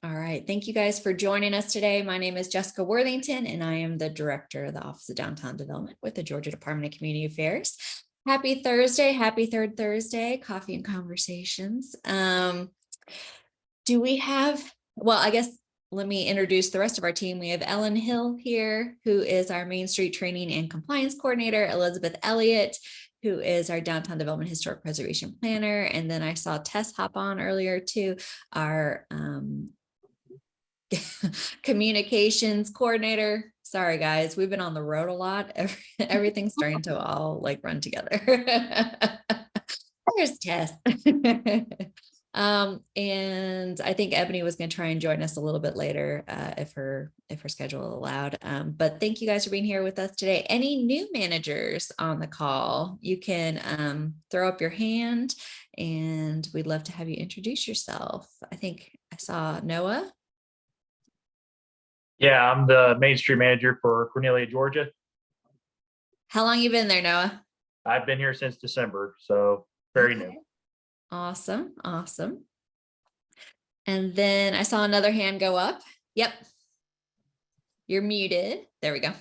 All right. Thank you guys for joining us today. My name is Jessica Worthington, and I am the Director of the Office of Downtown Development with the Georgia Department of Community Affairs. Happy Thursday. Happy third Thursday, coffee and conversations. Do we have, well, I guess let me introduce the rest of our team. We have Ellen Hill here, who is our Main Street Training and Compliance Coordinator, Elizabeth Elliott, who is our Downtown Development Historic Preservation Planner. And then I saw Tess hop on earlier too, our communications coordinator. Sorry guys, we've been on the road a lot. Everything's starting to all like run together. There's Tess. And I think Ebony was going to try and join us a little bit later if her schedule allowed. But thank you guys for being here with us today. Any new managers on the call, you can throw up your hand and we'd love to have you introduce yourself. I think I saw Noah. Yeah, I'm the Main Street manager for Cornelia, Georgia. How long you been there, Noah? I've been here since December, so very new. Awesome. Awesome. And then I saw another hand go up. Yep. You're muted. There we go.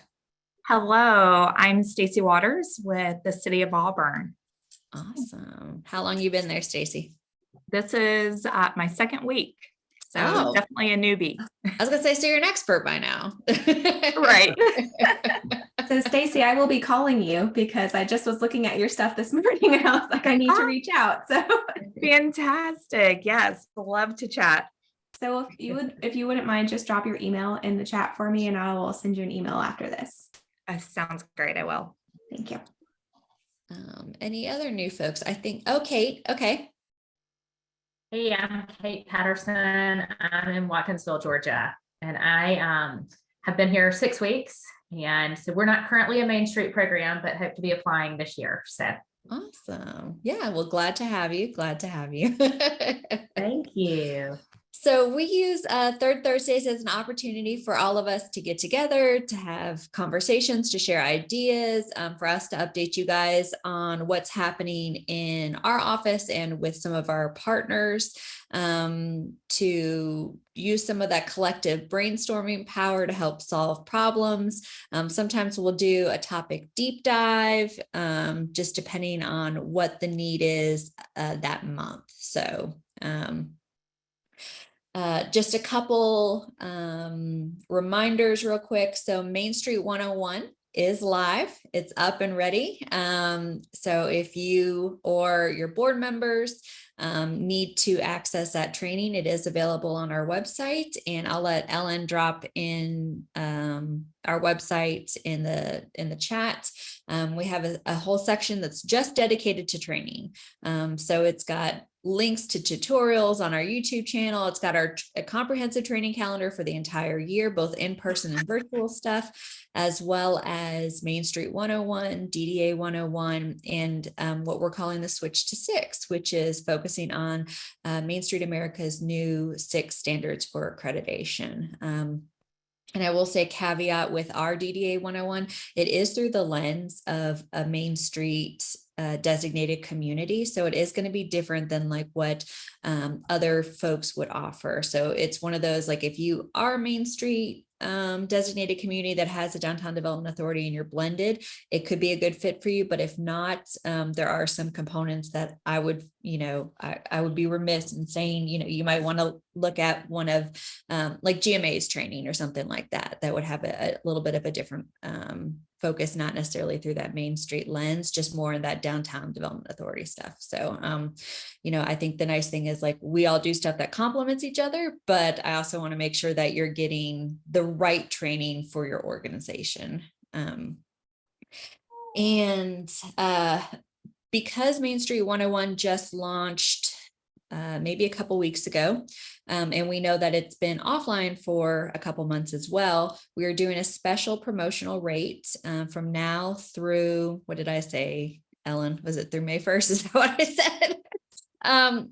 Hello, I'm Stacy Waters with the City of Auburn. Awesome. How long you been there, Stacy? This is my second week, so definitely a newbie. I was gonna say, so you're an expert by now. Right. So Stacy, I will be calling you because I just was looking at your stuff this morning and I was like, I need to reach out. So Fantastic. Yes, love to chat. So if you wouldn't mind, just drop your email in the chat for me and I will send you an email after this. Sounds great. I will. Thank you. Any other new folks? I think, oh, Kate. Okay. Hey, I'm Kate Patterson. I'm in Watkinsville, Georgia, and I have been here 6 weeks. And so we're not currently a Main Street program, but hope to be applying this year. So awesome. Yeah, well, glad to have you. Glad to have you. thank you. So we use Third Thursdays as an opportunity for all of us to get together, to have conversations, to share ideas, for us to update you guys on what's happening in our office and with some of our partners, to use some of that collective brainstorming power to help solve problems. Sometimes we'll do a topic deep dive, just depending on what the need is that month. So just a couple reminders real quick. So Main Street 101 is live. It's up and ready. So if you or your board members need to access that training, it is available on our website, and I'll let Ellen drop in our website in the chat. We have a whole section that's just dedicated to training. So it's got links to tutorials on our YouTube channel. It's got a comprehensive training calendar for the entire year, both in-person and virtual stuff, as well as Main Street 101, DDA 101, and what we're calling the Switch to Six, which is focusing on Main Street America's new 6 standards for accreditation. And I will say caveat with our DDA 101, it is through the lens of a Main Street designated community. So it is going to be different than like what other folks would offer. So it's one of those, like if you are Main Street designated community that has a downtown development authority and you're blended, it could be a good fit for you. But if not, there are some components that I would, I would be remiss in saying, you might want to look at one of like GMA's training or something like that, that would have a little bit of a different focus, not necessarily through that Main Street lens, just more in that downtown development authority stuff. So, I think the nice thing is like we all do stuff that complements each other, but I also want to make sure that you're getting the right training for your organization. Because Main Street 101 just launched maybe a couple weeks ago, and we know that it's been offline for a couple months as well, we are doing a special promotional rate from now through, what did I say, Ellen? Was it through May 1st? Is that what I said? I'm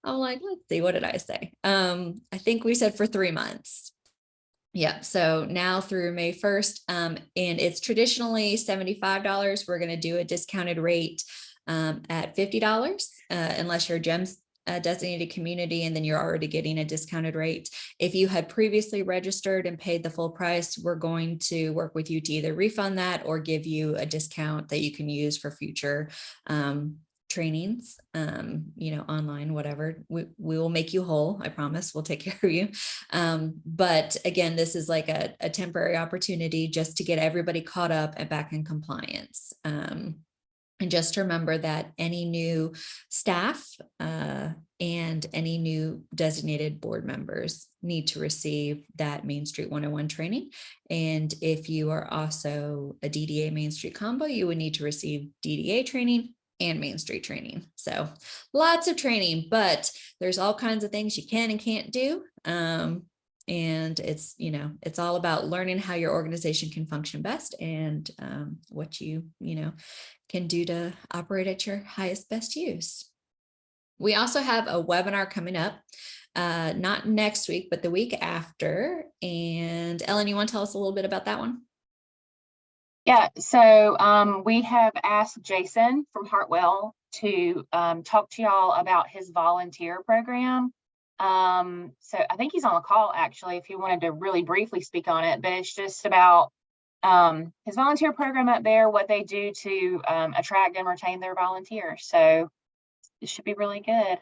like, let's see, what did I say? I think we said for 3 months. Yeah, so now through May 1st, and it's traditionally $75. We're going to do a discounted rate at $50, unless you're a GEMS a designated community, and then you're already getting a discounted rate. If you had previously registered and paid the full price, we're going to work with you to either refund that or give you a discount that you can use for future trainings, online, whatever. We will make you whole. I promise we'll take care of you. But again, this is like a temporary opportunity just to get everybody caught up and back in compliance. And just remember that any new staff and any new designated board members need to receive that Main Street 101 training. And if you are also a DDA Main Street combo, you would need to receive DDA training and Main Street training. So lots of training, but there's all kinds of things you can and can't do. And it's all about learning how your organization can function best and what you can do to operate at your highest best use. We also have a webinar coming up, not next week, but the week after. And Ellen, you want to tell us a little bit about that one? Yeah, so we have asked Jason from Hartwell to talk to y'all about his volunteer program. So I think he's on the call actually, if you wanted to really briefly speak on it, but it's just about his volunteer program up there, what they do to attract and retain their volunteers. So it should be really good.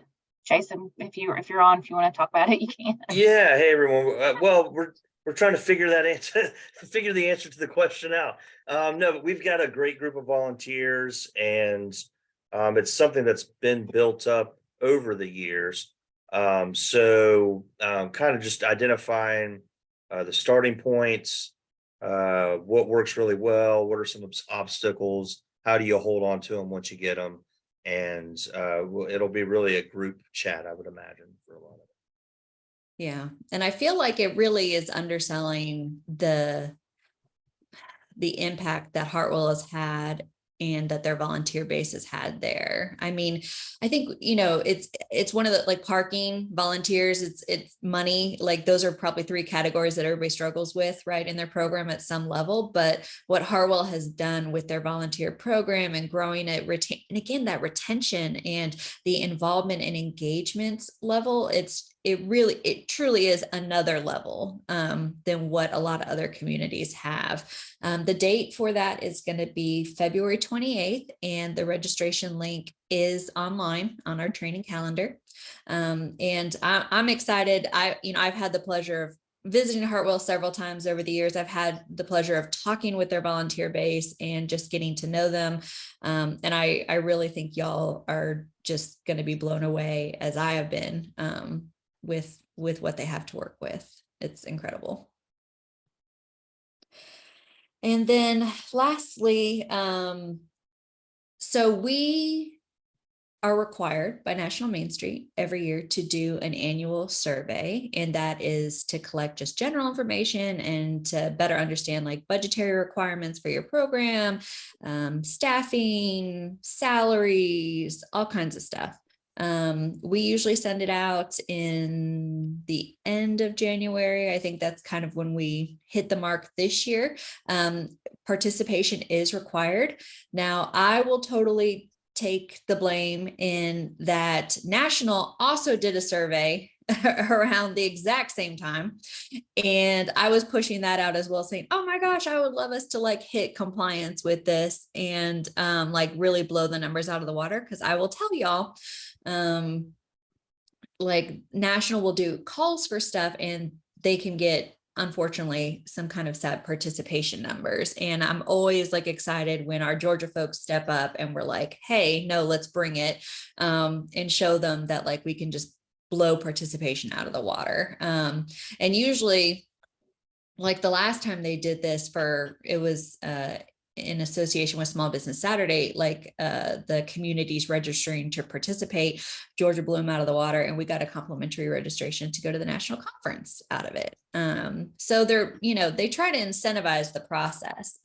Jason, if you want to talk about it, you can. Yeah. Hey everyone. Well, we're trying to figure the answer to the question out. No, but we've got a great group of volunteers, and it's something that's been built up over the years. So kind of just identifying the starting points, what works really well, what are some obstacles, how do you hold on to them once you get them, and it'll be really a group chat, I would imagine, for a lot of it. Yeah, and I feel like it really is underselling the impact that Hartwell has had and that their volunteer base has had there. I mean, I think, it's one of the, like, parking, volunteers, it's money, like those are probably three categories that everybody struggles with, right, in their program at some level. But what Hartwell has done with their volunteer program and growing it, and again, that retention and the involvement and engagement level, it truly is another level than what a lot of other communities have. The date for that is going to be February 28th, and the registration link is online on our training calendar. And I'm excited. I've had the pleasure of visiting Hartwell several times over the years. I've had the pleasure of talking with their volunteer base and just getting to know them. And I really think y'all are just going to be blown away, as I have been, with what they have to work with. It's incredible. And then lastly, so we are required by National Main Street every year to do an annual survey, and that is to collect just general information and to better understand like budgetary requirements for your program, staffing, salaries, all kinds of stuff. We usually send it out in the end of January. I think that's kind of when we hit the mark this year. Participation is required. Now, I will totally take the blame in that National also did a survey around the exact same time. And I was pushing that out as well, saying, oh my gosh, I would love us to like hit compliance with this and like really blow the numbers out of the water. Because I will tell y'all, like National will do calls for stuff and they can get, unfortunately, some kind of sad participation numbers. And I'm always like excited when our Georgia folks step up and we're like, hey, no, let's bring it, and show them that like we can just blow participation out of the water. And usually, like the last time they did this it was in association with Small Business Saturday, like the communities registering to participate, Georgia blew them out of the water, and we got a complimentary registration to go to the national conference out of it. So they try to incentivize the process.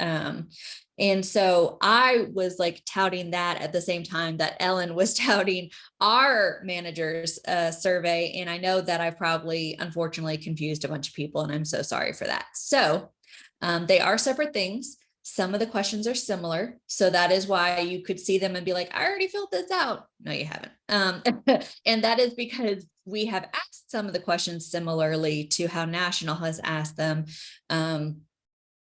And so I was like touting that at the same time that Ellen was touting our managers survey. And I know that I've probably, unfortunately, confused a bunch of people, and I'm so sorry for that. So they are separate things. Some of the questions are similar. So that is why you could see them and be like, I already filled this out. No, you haven't. And that is because we have asked some of the questions similarly to how National has asked them.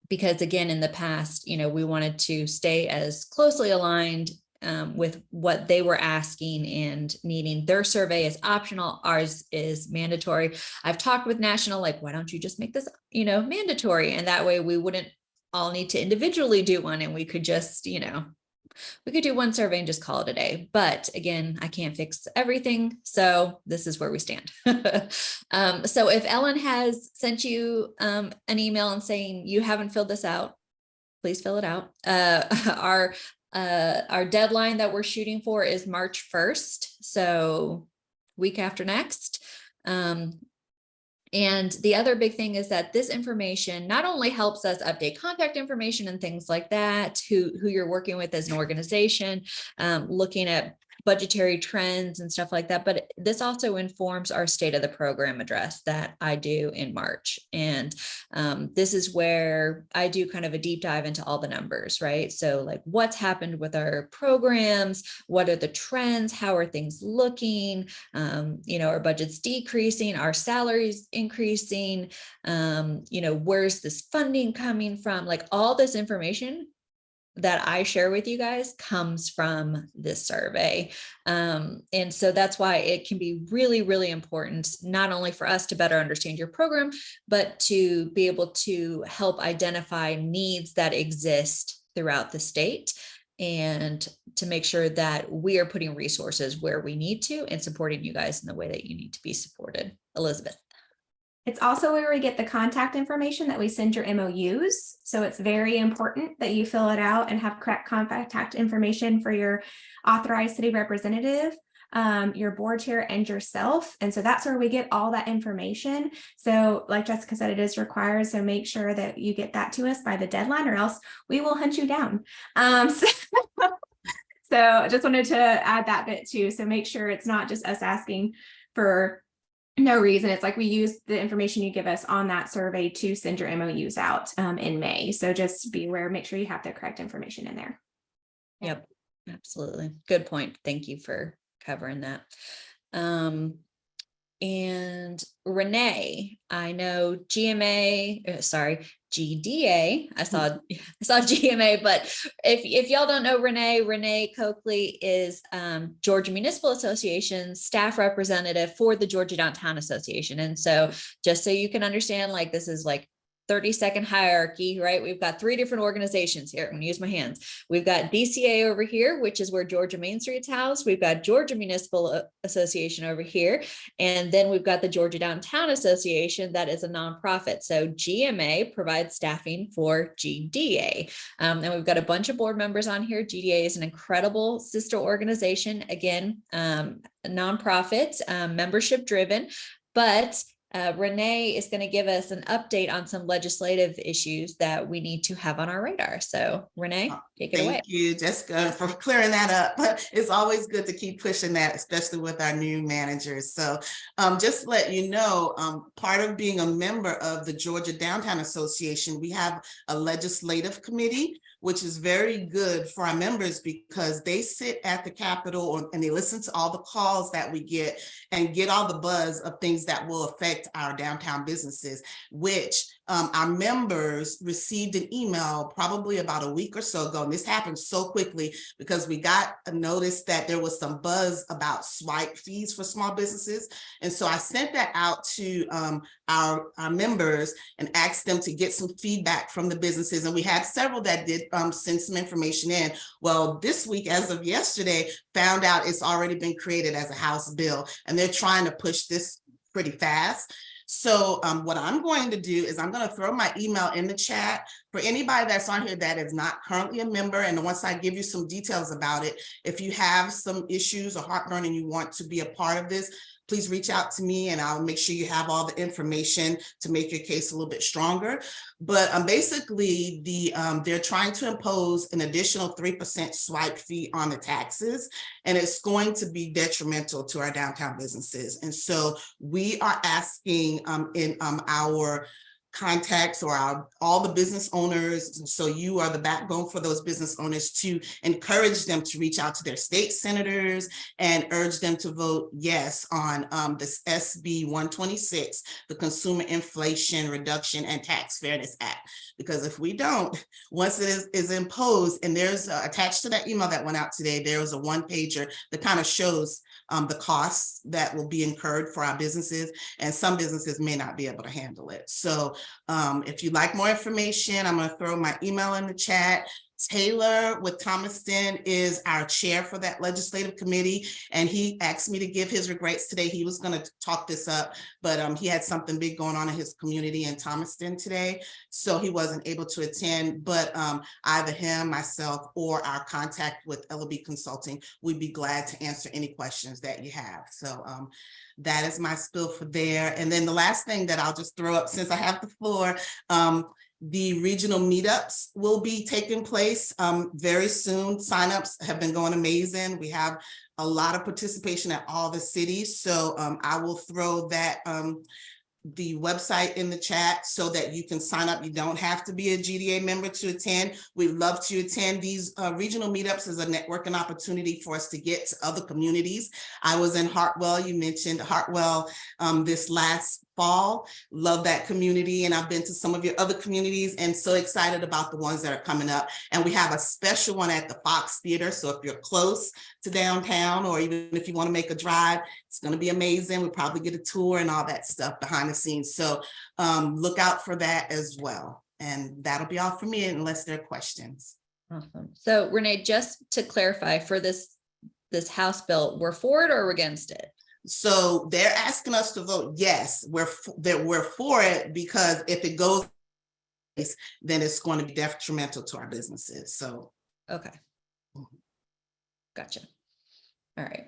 Because again, in the past, we wanted to stay as closely aligned with what they were asking and needing. Their survey is optional, ours is mandatory. I've talked with National, like, why don't you just make this, mandatory? And that way we wouldn't all need to individually do one, and we could just, we could do one survey and just call it a day. But again, I can't fix everything. So this is where we stand. So if Ellen has sent you an email and saying you haven't filled this out, please fill it out. Our deadline that we're shooting for is March 1st. So week after next. And the other big thing is that this information not only helps us update contact information and things like that, who you're working with as an organization, looking at budgetary trends and stuff like that, but this also informs our state of the program address that I do in March. And this is where I do kind of a deep dive into all the numbers, right? So like what's happened with our programs, what are the trends, how are things looking, our budget's decreasing, our salaries increasing, where's this funding coming from? Like all this information that I share with you guys comes from this survey. And so that's why it can be really, really important, not only for us to better understand your program, but to be able to help identify needs that exist throughout the state and to make sure that we are putting resources where we need to and supporting you guys in the way that you need to be supported. Elizabeth. It's also where we get the contact information that we send your MOUs. So it's very important that you fill it out and have correct contact information for your authorized city representative, your board chair, and yourself. And so that's where we get all that information. So like Jessica said, it is required. So make sure that you get that to us by the deadline, or else we will hunt you down. So I just wanted to add that bit too. So make sure it's not just us asking for no reason. It's like we use the information you give us on that survey to send your MOUs out in May. So just be aware, make sure you have the correct information in there. Yep, absolutely. Good point. Thank you for covering that. And Renee, I know GDA, I saw GMA, but if y'all don't know Renee Coakley is Georgia Municipal Association staff representative for the Georgia Downtown Association. And so just so you can understand, like this is like 30-second hierarchy, right? We've got 3 different organizations here. I'm going to use my hands. We've got DCA over here, which is where Georgia Main Street's housed. We've got Georgia Municipal Association over here. And then we've got the Georgia Downtown Association that is a nonprofit. So GMA provides staffing for GDA. And we've got a bunch of board members on here. GDA is an incredible sister organization. Again, nonprofit, membership driven, but Renee is going to give us an update on some legislative issues that we need to have on our radar. So Renee, take it away. Thank you, Jessica, for clearing that up. It's always good to keep pushing that, especially with our new managers. So just to let you know, part of being a member of the Georgia Downtown Association, we have a legislative committee, which is very good for our members because they sit at the Capitol and they listen to all the calls that we get and get all the buzz of things that will affect our downtown businesses, which our members received an email probably about a week or so ago. And this happened so quickly because we got a notice that there was some buzz about swipe fees for small businesses. And so I sent that out to our members and asked them to get some feedback from the businesses. And we had several that did send some information in. Well, this week, as of yesterday, found out it's already been created as a House bill, and they're trying to push this pretty fast. So what I'm going to do is I'm going to throw my email in the chat for anybody that's on here that is not currently a member. And once I give you some details about it, if you have some issues or heartburn and you want to be a part of this, please reach out to me and I'll make sure you have all the information to make your case a little bit stronger. But basically, they're trying to impose an additional 3% swipe fee on the taxes, and it's going to be detrimental to our downtown businesses. And so we are asking in our contacts or all the business owners. So you are the backbone for those business owners to encourage them to reach out to their state senators and urge them to vote yes on this SB 126, the Consumer Inflation Reduction and Tax Fairness Act. Because if we don't, once it is imposed, and there's attached to that email that went out today, there was a one pager that kind of shows the costs that will be incurred for our businesses, and some businesses may not be able to handle it. So if you'd like more information, I'm going to throw my email in the chat. Taylor with Thomaston is our chair for that legislative committee, and he asked me to give his regrets today. He was going to talk this up, but he had something big going on in his community in Thomaston today, so he wasn't able to attend. But either him, myself, or our contact with LOB Consulting, we'd be glad to answer any questions that you have. So that is my spill for there. And then the last thing that I'll just throw up, since I have the floor, the regional meetups will be taking place very soon. Signups have been going amazing. We have a lot of participation at all the cities. So I will throw that the website in the chat so that you can sign up. You don't have to be a GDA member to attend. We'd love to attend these regional meetups as a networking opportunity for us to get to other communities. I was in Hartwell. You mentioned Hartwell this last fall. Love that community, and I've been to some of your other communities and so excited about the ones that are coming up. And we have a special one at the Fox Theater. So if you're close to downtown, or even if you want to make a drive, it's going to be amazing. We'll probably get a tour and all that stuff behind the scenes. So look out for that as well. And that'll be all for me unless there are questions. Awesome. So Renee, just to clarify, for this House bill, we're for it or we're against it? So they're asking us to vote yes. We're for it, because if it goes, then it's going to be detrimental to our businesses. So okay, gotcha. All right.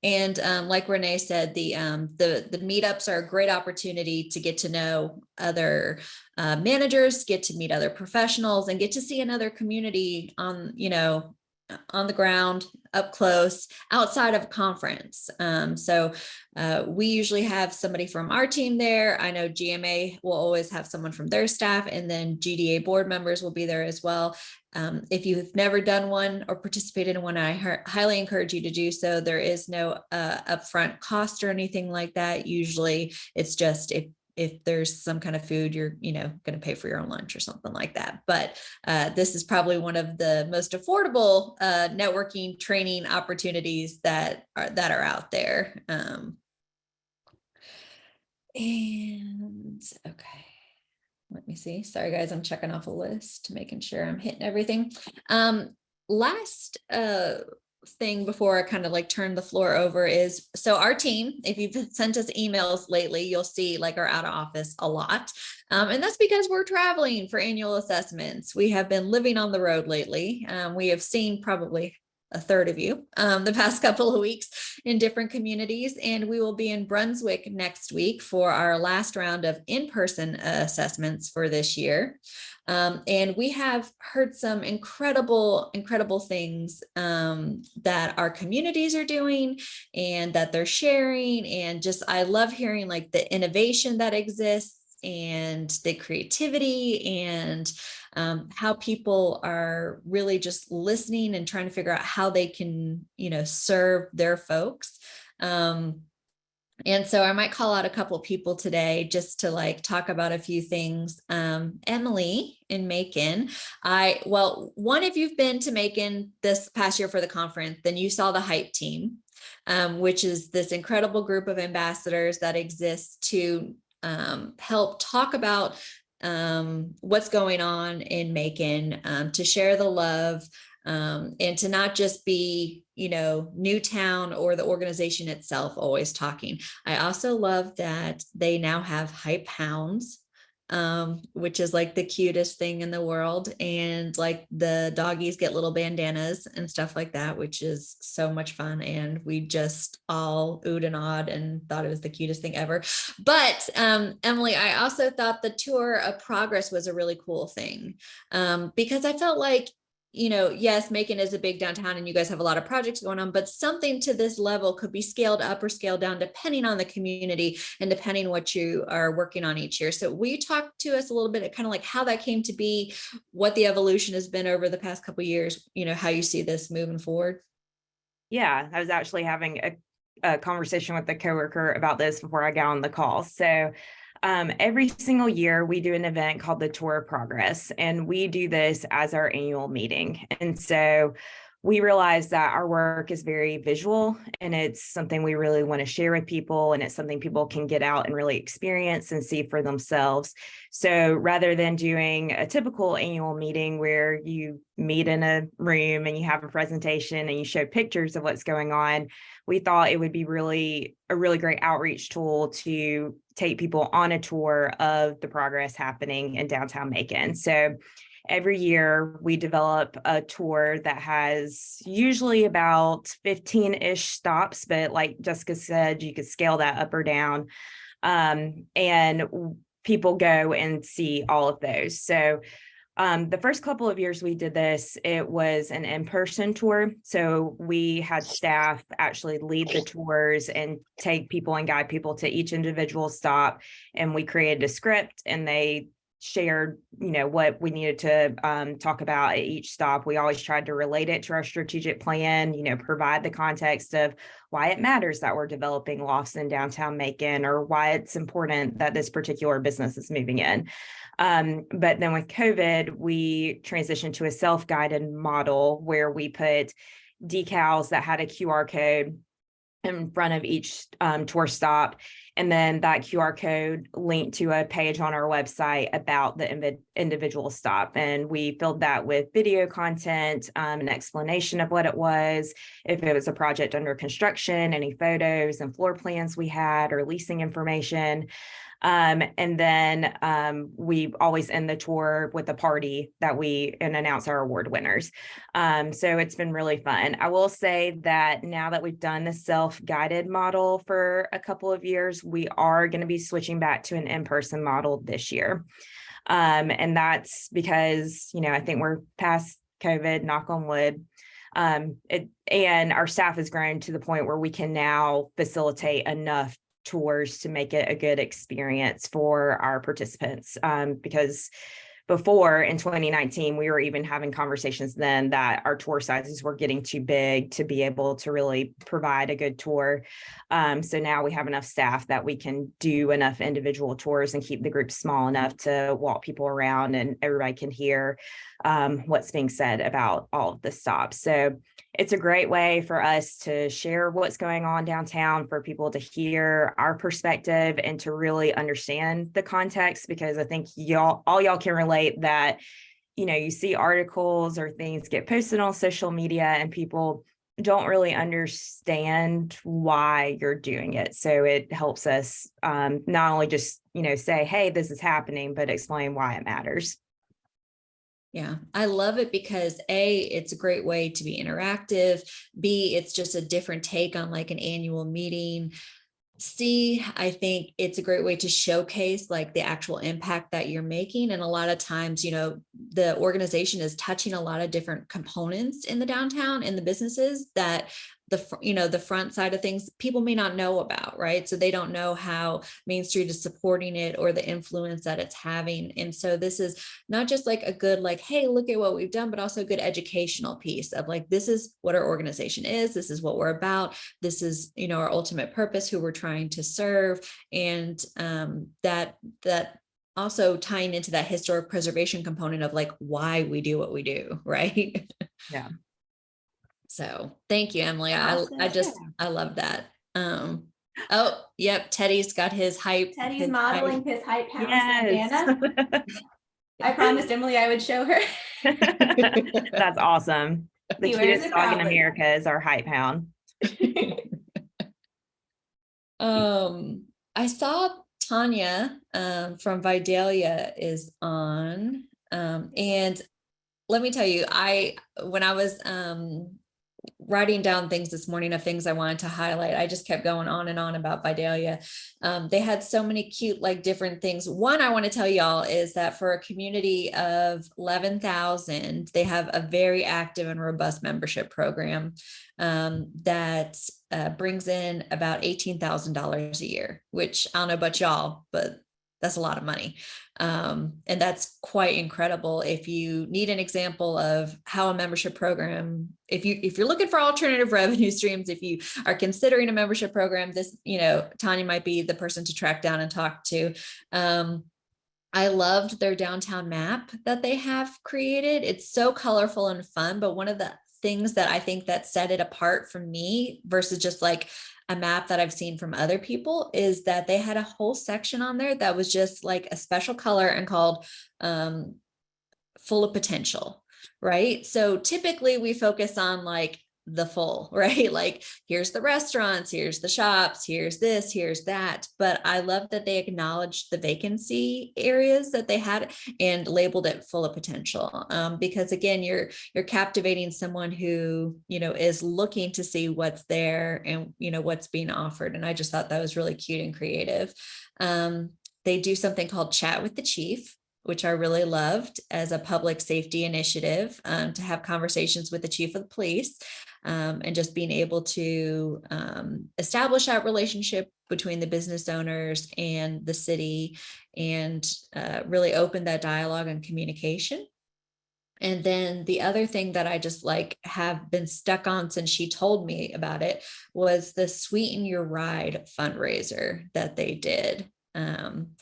And like Renee said, the meetups are a great opportunity to get to know other managers, get to meet other professionals, and get to see another community on the ground, up close, outside of a conference. So we usually have somebody from our team there. I know GMA will always have someone from their staff, and then GDA board members will be there as well. If you've never done one or participated in one, I highly encourage you to do so. There is no upfront cost or anything like that. Usually it's just if there's some kind of food, you're going to pay for your own lunch or something like that. But this is probably one of the most affordable networking training opportunities that are out there. And okay, let me see. Sorry guys, I'm checking off a list, making sure I'm hitting everything. Last thing before I kind of like turn the floor over is, so our team, if you've sent us emails lately, you'll see like our out of office a lot. And that's because we're traveling for annual assessments. We have been living on the road lately. We have seen probably a third of you the past couple of weeks in different communities. And we will be in Brunswick next week for our last round of in-person assessments for this year. And we have heard some incredible things that our communities are doing and that they're sharing. And just, I love hearing like the innovation that exists and the creativity and how people are really just listening and trying to figure out how they can, serve their folks. And so I might call out a couple of people today just to like talk about a few things. Emily in Macon. One, if you've been to Macon this past year for the conference, then you saw the Hype Team, which is this incredible group of ambassadors that exists to help talk about what's going on in Macon, to share the love, and to not just be, Newtown or the organization itself always talking. I also love that they now have Hype Hounds, which is like the cutest thing in the world. And like the doggies get little bandanas and stuff like that, which is so much fun. And we just all oohed and awed and thought it was the cutest thing ever. But Emily, I also thought the tour of progress was a really cool thing, because I felt like yes, Macon is a big downtown and you guys have a lot of projects going on, but something to this level could be scaled up or scaled down depending on the community and depending what you are working on each year. So will you talk to us a little bit, kind of like how that came to be, what the evolution has been over the past couple of years, how you see this moving forward? Yeah, I was actually having a conversation with a coworker about this before I got on the call. So every single year we do an event called the Tour of Progress, and we do this as our annual meeting. And so we realize that our work is very visual and it's something we really want to share with people, and it's something people can get out and really experience and see for themselves. So rather than doing a typical annual meeting where you meet in a room and you have a presentation and you show pictures of what's going on, we thought it would be a really great outreach tool to take people on a tour of the progress happening in downtown Macon. So every year we develop a tour that has usually about 15-ish stops, but like Jessica said, you could scale that up or down. And people go and see all of those. So the first couple of years we did this, it was an in-person tour. So we had staff actually lead the tours and take people and guide people to each individual stop. And we created a script and they shared, what we needed to talk about at each stop. We always tried to relate it to our strategic plan, provide the context of why it matters that we're developing lofts in downtown Macon, or why it's important that this particular business is moving in. But then with COVID, we transitioned to a self-guided model where we put decals that had a QR code in front of each tour stop. And then that QR code linked to a page on our website about the individual stop. And we filled that with video content, an explanation of what it was, if it was a project under construction, any photos and floor plans we had, or leasing information. And then we always end the tour with a party and announce our award winners. So it's been really fun. I will say that now that we've done the self-guided model for a couple of years, we are going to be switching back to an in-person model this year. And that's because, I think we're past COVID, knock on wood. And our staff has grown to the point where we can now facilitate enough tours to make it a good experience for our participants. Because before in 2019, we were even having conversations then that our tour sizes were getting too big to be able to really provide a good tour. So now we have enough staff that we can do enough individual tours and keep the group small enough to walk people around and everybody can hear what's being said about all of the stops. So it's a great way for us to share what's going on downtown, for people to hear our perspective and to really understand the context, because I think all y'all can relate that, you see articles or things get posted on social media and people don't really understand why you're doing it. So it helps us not only just, say, hey, this is happening, but explain why it matters. Yeah, I love it because A, it's a great way to be interactive. B, it's just a different take on like an annual meeting. C, I think it's a great way to showcase like the actual impact that you're making. And a lot of times, the organization is touching a lot of different components in the downtown and the businesses that the front side of things people may not know about, right? So they don't know how Main Street is supporting it or the influence that it's having. And so this is not just like a good, like, hey, look at what we've done, but also a good educational piece of like, this is what our organization is. This is what we're about. This is, our ultimate purpose, who we're trying to serve. And that also tying into that historic preservation component of like why we do what we do, right? Yeah. So thank you, Emily. Awesome. I love that. Oh, yep. Teddy's got his hype. Teddy's modeling his hype house Yes. bandana. I promised Emily I would show her. That's awesome. The He wears cutest it dog in proudly. America is our hype hound. I saw Tanya from Vidalia is on. And let me tell you, when I was writing down things this morning of things I wanted to highlight. I just kept going on and on about Vidalia. They had so many cute, like different things. One I want to tell y'all is that for a community of 11,000, they have a very active and robust membership program that brings in about $18,000 a year, which I don't know about y'all, but that's a lot of money. And that's quite incredible. If you need an example of how a membership program, if you're looking for alternative revenue streams, if you are considering a membership program, this, Tanya might be the person to track down and talk to. I loved their downtown map that they have created. It's so colorful and fun, but one of the things that I think that set it apart from me versus just like a map that I've seen from other people is that they had a whole section on there that was just like a special color and called full of potential, right? So typically we focus on like the full, right? Like here's the restaurants, here's the shops, here's this, here's that. But I love that they acknowledged the vacancy areas that they had and labeled it full of potential. Because again, you're captivating someone who, is looking to see what's there and, what's being offered. And I just thought that was really cute and creative. They do something called Chat with the Chief, which I really loved as a public safety initiative, to have conversations with the chief of the police, and just being able to establish that relationship between the business owners and the city and really open that dialogue and communication. And then the other thing that I just like have been stuck on since she told me about it was the Sweeten Your Ride fundraiser that they did. And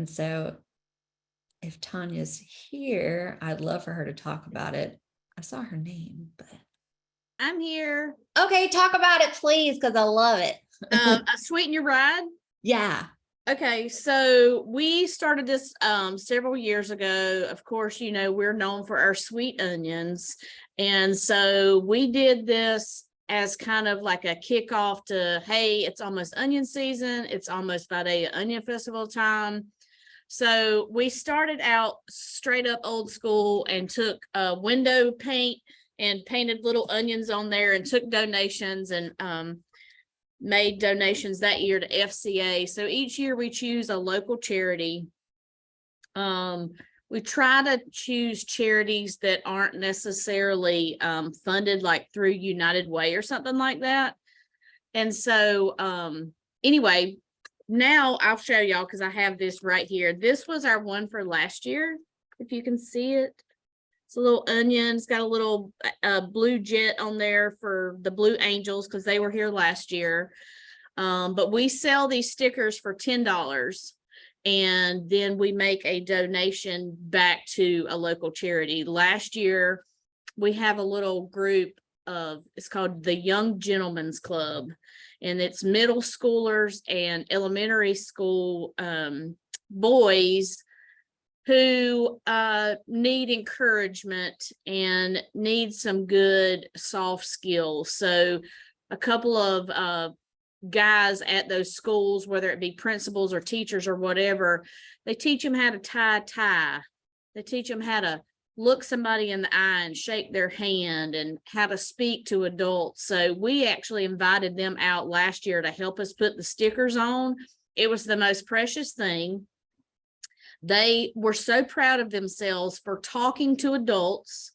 so if Tanya's here, I'd love for her to talk about it. I saw her name, but I'm here. okay, talk about it, please, because I love it. Sweeten Your Ride. Yeah. Okay, so we started this several years ago. Of course, we're known for our sweet onions. And so we did this as kind of like a kickoff to, hey, it's almost onion season. It's almost Vidalia Onion Festival time. So we started out straight up old school and took window paint and painted little onions on there and took donations and made donations that year to FCA. So each year we choose a local charity. We try to choose charities that aren't necessarily funded like through United Way or something like that. And so anyway, now I'll show y'all because I have this right here. This was our one for last year, if you can see it. It's a little onion. It's got a little blue jet on there for the Blue Angels because they were here last year. But we sell these stickers for $10 and then we make a donation back to a local charity. Last year, we have a little group it's called the Young Gentlemen's Club. And it's middle schoolers and elementary school boys who need encouragement and need some good soft skills. So a couple of guys at those schools, whether it be principals or teachers or whatever, they teach them how to tie a tie. They teach them how to look somebody in the eye and shake their hand and how to speak to adults. So we actually invited them out last year to help us put the stickers on. It was the most precious thing. They were so proud of themselves for talking to adults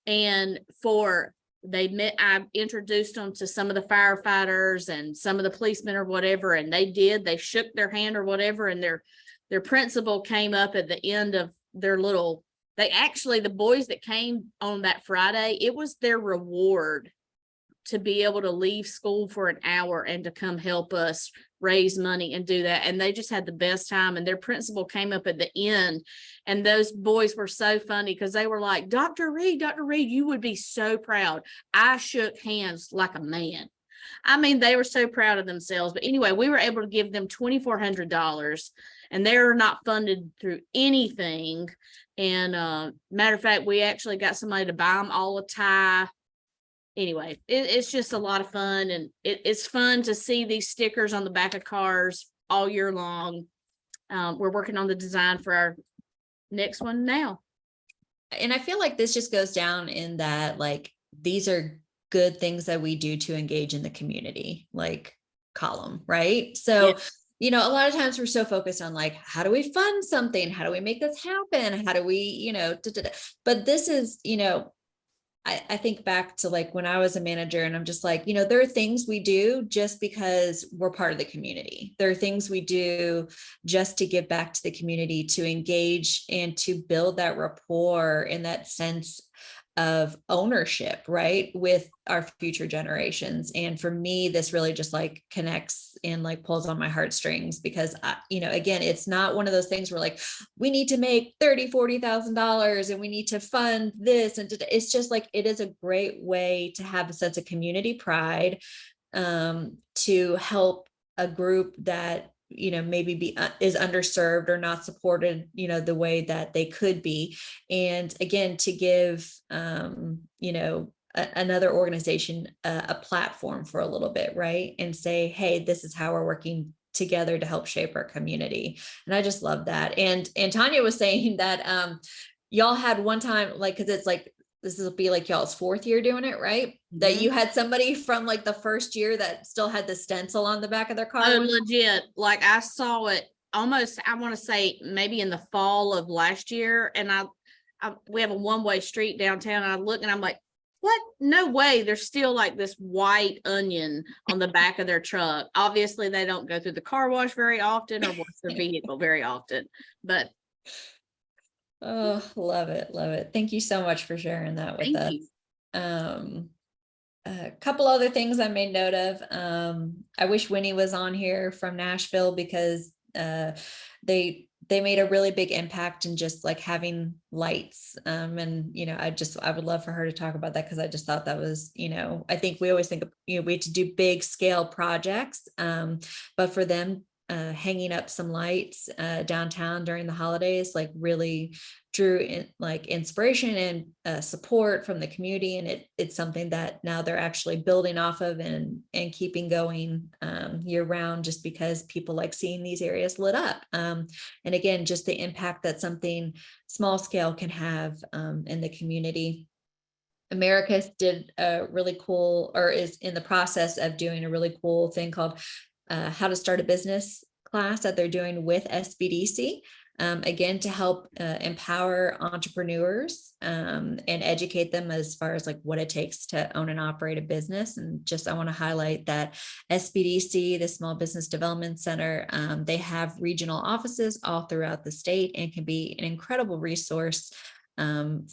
and I introduced them to some of the firefighters and some of the policemen or whatever, and they shook their hand or whatever, and their principal came up at the end of their little, the boys that came on that Friday, it was their reward to be able to leave school for an hour and to come help us raise money and do that. And they just had the best time. And their principal came up at the end, and those boys were so funny because they were like, Dr. Reed, you would be so proud. I shook hands like a man. I mean, they were so proud of themselves. But anyway, we were able to give them $2,400, and they're not funded through anything. And matter of fact, we actually got somebody to buy them all a tie. Anyway, it's just a lot of fun, and it's fun to see these stickers on the back of cars all year long. We're working on the design for our next one now. And I feel like this just goes down in that, like, these are good things that we do to engage in the community, like column, right? So, you know, a lot of times we're so focused on like, how do we fund something? How do we make this happen? How do we, you know, but this is, you know, I think back to like when I was a manager, and I'm just like, you know, there are things we do just because we're part of the community. There are things we do just to give back to the community, to engage and to build that rapport and that sense of ownership, right, with our future generations. And for me, this really just like connects and like pulls on my heartstrings, because you know, again, it's not one of those things where like, we need to make $30,000-$40,000 and we need to fund this. And it's just like, it is a great way to have a sense of community pride, to help a group that, you know, maybe is underserved or not supported, you know, the way that they could be. And again, to give, you know, another organization a platform for a little bit, right? And say, hey, this is how we're working together to help shape our community. And I just love that. And Tanya was saying that y'all had one time, like, because it's like, this will be like y'all's 4th year doing it, right? That you had somebody from like the first year that still had the stencil on the back of their car. Oh, legit. Like I saw it almost, I want to say maybe in the fall of last year. And we have a one-way street downtown, and I look and I'm like, what? No way. There's still like this white onion on the back of their truck. Obviously they don't go through the car wash very often or wash their vehicle very often, but oh, love it. Love it. Thank you so much for sharing that with us. you. A couple other things I made note of. I wish Winnie was on here from Nashville, because they made a really big impact in just like having lights. And, you know, I would love for her to talk about that, because I just thought that was, you know, I think we always think of, you know, we have to do big scale projects, but for them, hanging up some lights downtown during the holidays, like really drew in like inspiration and support from the community. And it's something that now they're actually building off of and keeping going year round, just because people like seeing these areas lit up. And again, just the impact that something small scale can have in the community. Americas did a really cool, or is in the process of doing a really cool thing called how to start a business class that they're doing with SBDC, again, to help empower entrepreneurs and educate them as far as like what it takes to own and operate a business. And just, I want to highlight that SBDC, the Small Business Development Center, they have regional offices all throughout the state and can be an incredible resource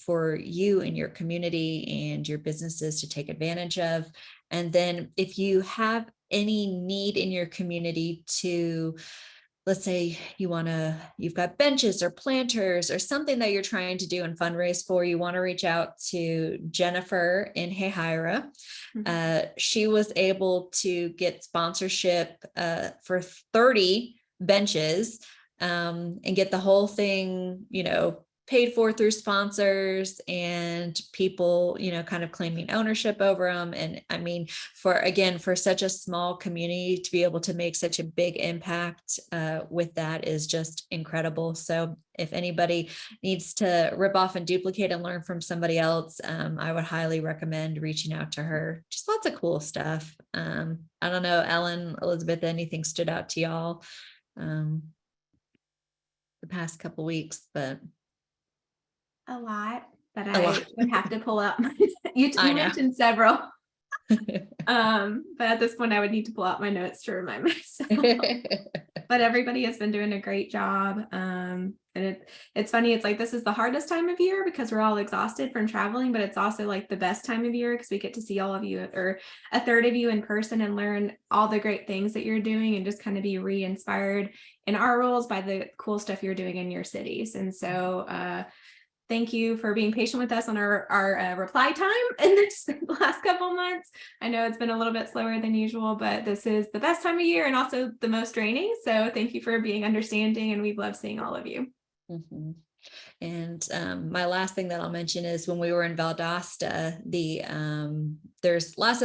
for you and your community and your businesses to take advantage of. And then if you have any need in your community to, let's say you've got benches or planters or something that you're trying to do and fundraise for, you want to reach out to Jennifer in Hahira. She was able to get sponsorship for 30 benches and get the whole thing, you know, paid for through sponsors and people, you know, kind of claiming ownership over them. And I mean, for such a small community to be able to make such a big impact with that is just incredible. So if anybody needs to rip off and duplicate and learn from somebody else, I would highly recommend reaching out to her. Just lots of cool stuff. I don't know, Ellen, Elizabeth, anything stood out to y'all the past couple weeks, but A lot, but A I lot. would have to pull out. You I know. mentioned several. But at this point I would need to pull out my notes to remind myself. But everybody has been doing a great job. And it's funny, it's like this is the hardest time of year because we're all exhausted from traveling, but it's also like the best time of year because we get to see all of you, or a third of you in person, and learn all the great things that you're doing and just kind of be re-inspired in our roles by the cool stuff you're doing in your cities. And so thank you for being patient with us on our reply time in this last couple months. I know it's been a little bit slower than usual, but this is the best time of year and also the most draining. So thank you for being understanding, and we love seeing all of you. Mm-hmm. And my last thing that I'll mention is when we were in Valdosta, there's lots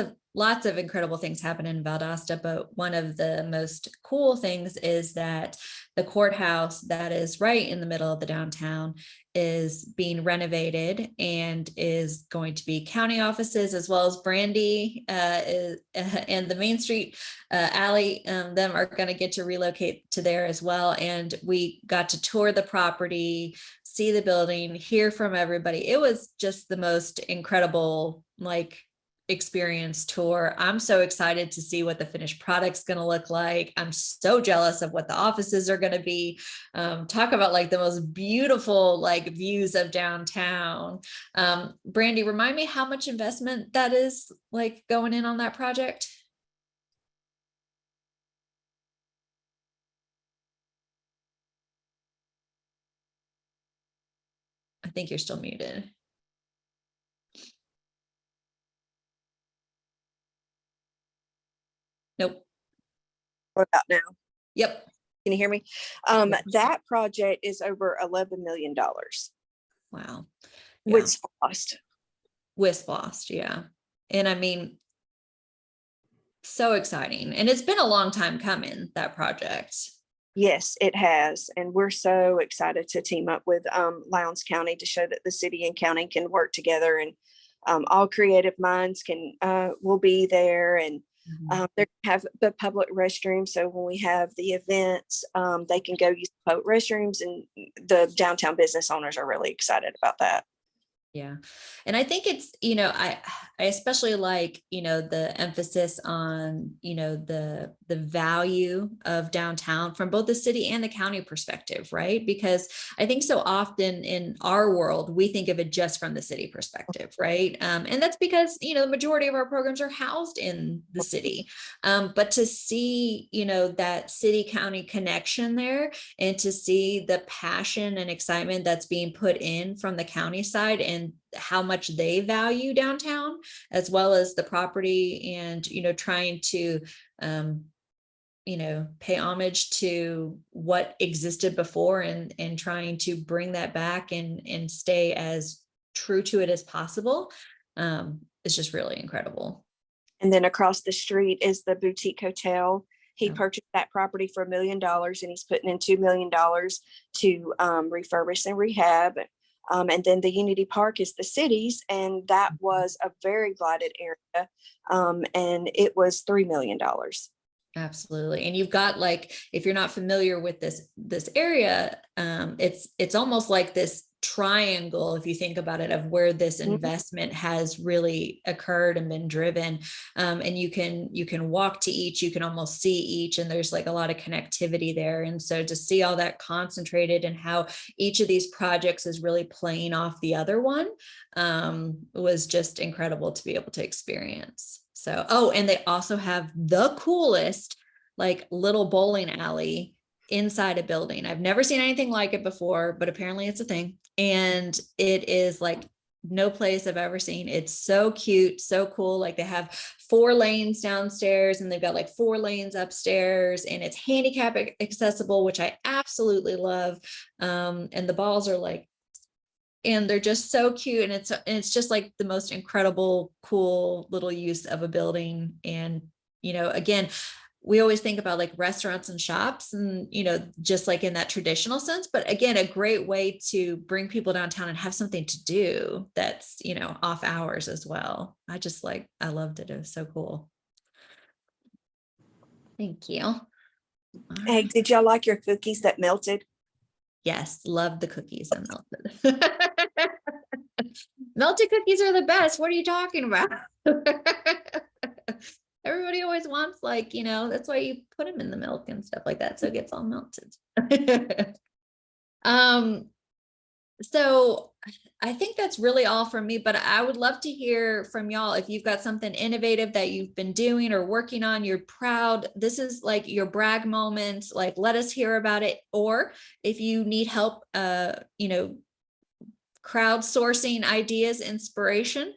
of incredible things happen in Valdosta, but one of the most cool things is that the courthouse that is right in the middle of the downtown is being renovated and is going to be county offices, as well as Brandy and the Main Street alley. Them are going to get to relocate to there as well. And we got to tour the property, see the building, hear from everybody. It was just the most incredible, like, experience tour. I'm so excited to see what the finished product's going to look like. I'm so jealous of what the offices are going to be. Talk about like the most beautiful like views of downtown. Brandy, remind me how much investment that is like going in on that project? I think you're still muted. Nope. What about now? Yep. Can you hear me? That project is over $11 million. Wow. With cost. Wisp-Lost, yeah. And I mean, so exciting. And it's been a long time coming, that project. Yes, it has. And we're so excited to team up with Lowndes County to show that the city and county can work together, and all creative minds will be there. And they have the public restrooms. So when we have the events, they can go use both restrooms, and the downtown business owners are really excited about that. Yeah. And I think it's, you know, I especially like, you know, the emphasis on, you know, the value of downtown from both the city and the county perspective, right? Because I think so often in our world, we think of it just from the city perspective, right? And that's because, you know, the majority of our programs are housed in the city. But to see, you know, that city county connection there, and to see the passion and excitement that's being put in from the county side, and how much they value downtown, as well as the property, and, you know, trying to, you know, pay homage to what existed before, and trying to bring that back and stay as true to it as possible. It's just really incredible. And then across the street is the boutique hotel. He Yeah. purchased that property for $1 million, and he's putting in $2 million to refurbish and rehab. And then the Unity Park is the city's, and that was a very blighted area. And it was $3 million. Absolutely. And you've got, like, if you're not familiar with this area, it's almost like this triangle, if you think about it, of where this investment has really occurred and been driven. And you can walk to each, you can almost see each, and there's like a lot of connectivity there. And so to see all that concentrated, and how each of these projects is really playing off the other one, was just incredible to be able to experience. So, oh, and they also have the coolest, like, little bowling alley inside a building. I've never seen anything like it before, but apparently it's a thing. And it is like no place I've ever seen. It's so cute, so cool. Like, they have 4 lanes downstairs, and they've got like 4 lanes upstairs, and it's handicap accessible, which I absolutely love. And the balls are like, and they're just so cute. And it's just like the most incredible, cool little use of a building. And, you know, again, we always think about like restaurants and shops, and, you know, just like in that traditional sense, but again, a great way to bring people downtown and have something to do that's, you know, off hours as well. I loved it. It was so cool. Thank you. All Hey, right. did y'all like your cookies that melted? Yes, love the cookies and melted. Melted cookies are the best. What are you talking about? Everybody always wants, like, you know, that's why you put them in the milk and stuff like that, so it gets all melted. So I think that's really all from me, but I would love to hear from y'all if you've got something innovative that you've been doing or working on, you're proud, this is like your brag moment, like, let us hear about it. Or if you need help, you know, crowdsourcing ideas, inspiration,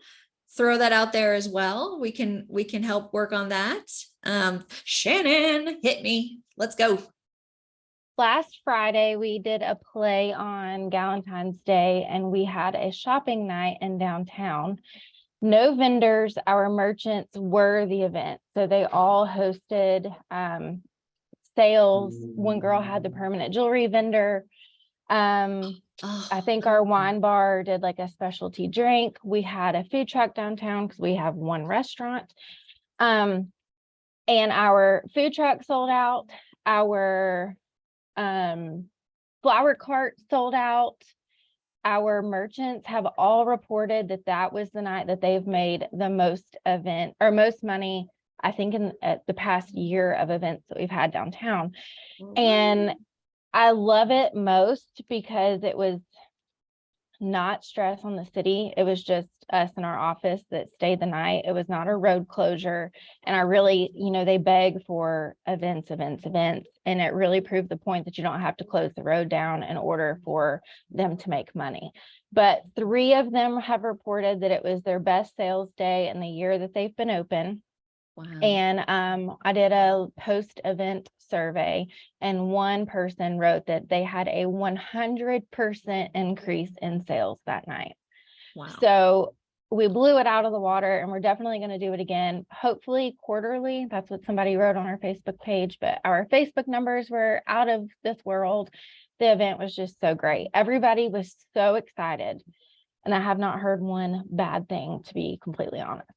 throw that out there as well. We can help work on that. Shannon, hit me. Let's go. Last Friday, we did a play on Valentine's Day, and we had a shopping night in downtown. No vendors, our merchants were the event. So they all hosted sales. One girl had the permanent jewelry vendor. Oh, I think our wine bar did like a specialty drink. We had a food truck downtown because we have one restaurant. And our food truck sold out. Our flower cart sold out. Our merchants have all reported that that was the night that they've made the most most money, I think, in the past year of events that we've had downtown. And I love it most because it was not stress on the city. It was just us in our office that stayed the night. It was not a road closure. And I really, they beg for events. And it really proved the point that you don't have to close the road down in order for them to make money. But 3 of them have reported that it was their best sales day in the year that they've been open. wow. And I did a post-event survey, and one person wrote that they had a 100% increase in sales that night. Wow. So we blew it out of the water, and we're definitely going to do it again, hopefully quarterly. That's what somebody wrote on our Facebook page, but our Facebook numbers were out of this world. The event was just so great. Everybody was so excited, and I have not heard one bad thing, to be completely honest.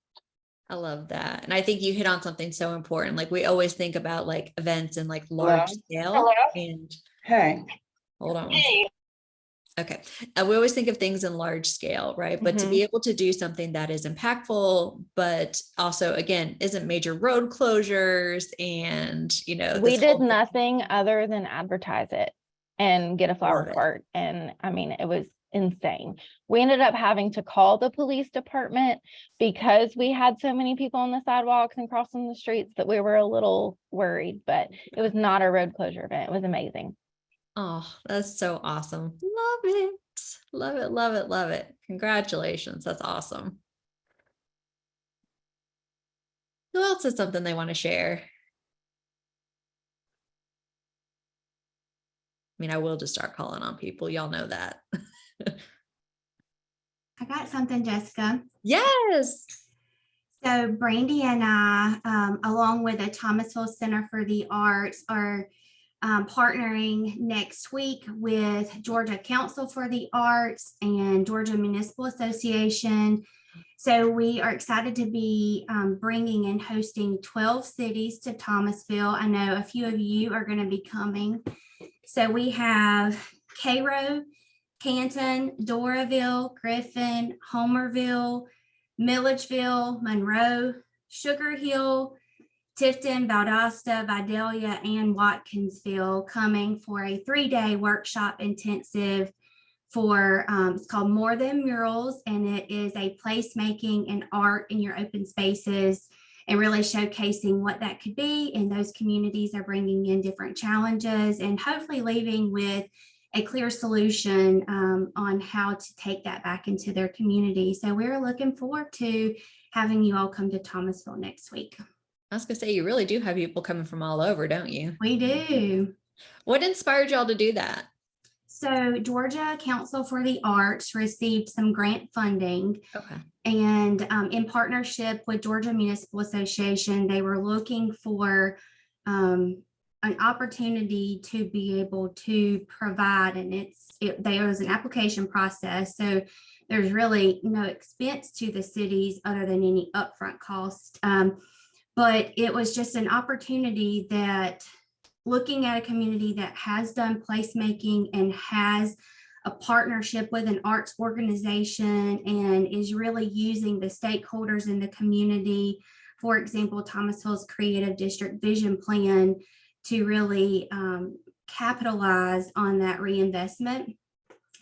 I love that. And I think you hit on something so important. Like, we always think about like events and like large scale. And Hey. hold on. Okay. We always think of things in large scale, right? But to be able to do something that is impactful, but also, again, isn't major road closures and, we did nothing other than advertise it and get a flower cart. And I mean, it was insane. We ended up having to call the police department because we had so many people on the sidewalks and crossing the streets that we were a little worried, but it was not a road closure event. It was amazing. Oh, that's so awesome. Love it. Love it. Love it. Love it. Congratulations. That's awesome. Who else has something they want to share? I mean, I will just start calling on people. Y'all know that. I got something, Jessica. Yes. So Brandy and I, along with the Thomasville Center for the Arts, are partnering next week with Georgia Council for the Arts and Georgia Municipal Association. So we are excited to be bringing and hosting 12 cities to Thomasville. I know a few of you are going to be coming. So we have Cairo, Canton, Doraville, Griffin, Homerville, Milledgeville, Monroe, Sugar Hill, Tifton, Valdosta, Vidalia, and Watkinsville coming for a 3-day workshop intensive for, it's called More Than Murals, and it is a placemaking and art in your open spaces and really showcasing what that could be. And those communities are bringing in different challenges and hopefully leaving with a clear solution on how to take that back into their community. So we're looking forward to having you all come to Thomasville next week. I was gonna say, you really do have people coming from all over, don't you? We do. What inspired y'all to do that? So Georgia Council for the Arts received some grant funding. Okay. And in partnership with Georgia Municipal Association, they were looking for an opportunity to be able to provide, and there was an application process. So there's really no expense to the cities other than any upfront cost. But it was just an opportunity that, looking at a community that has done placemaking and has a partnership with an arts organization and is really using the stakeholders in the community, for example, Thomasville's Creative District Vision Plan, to really capitalize on that reinvestment.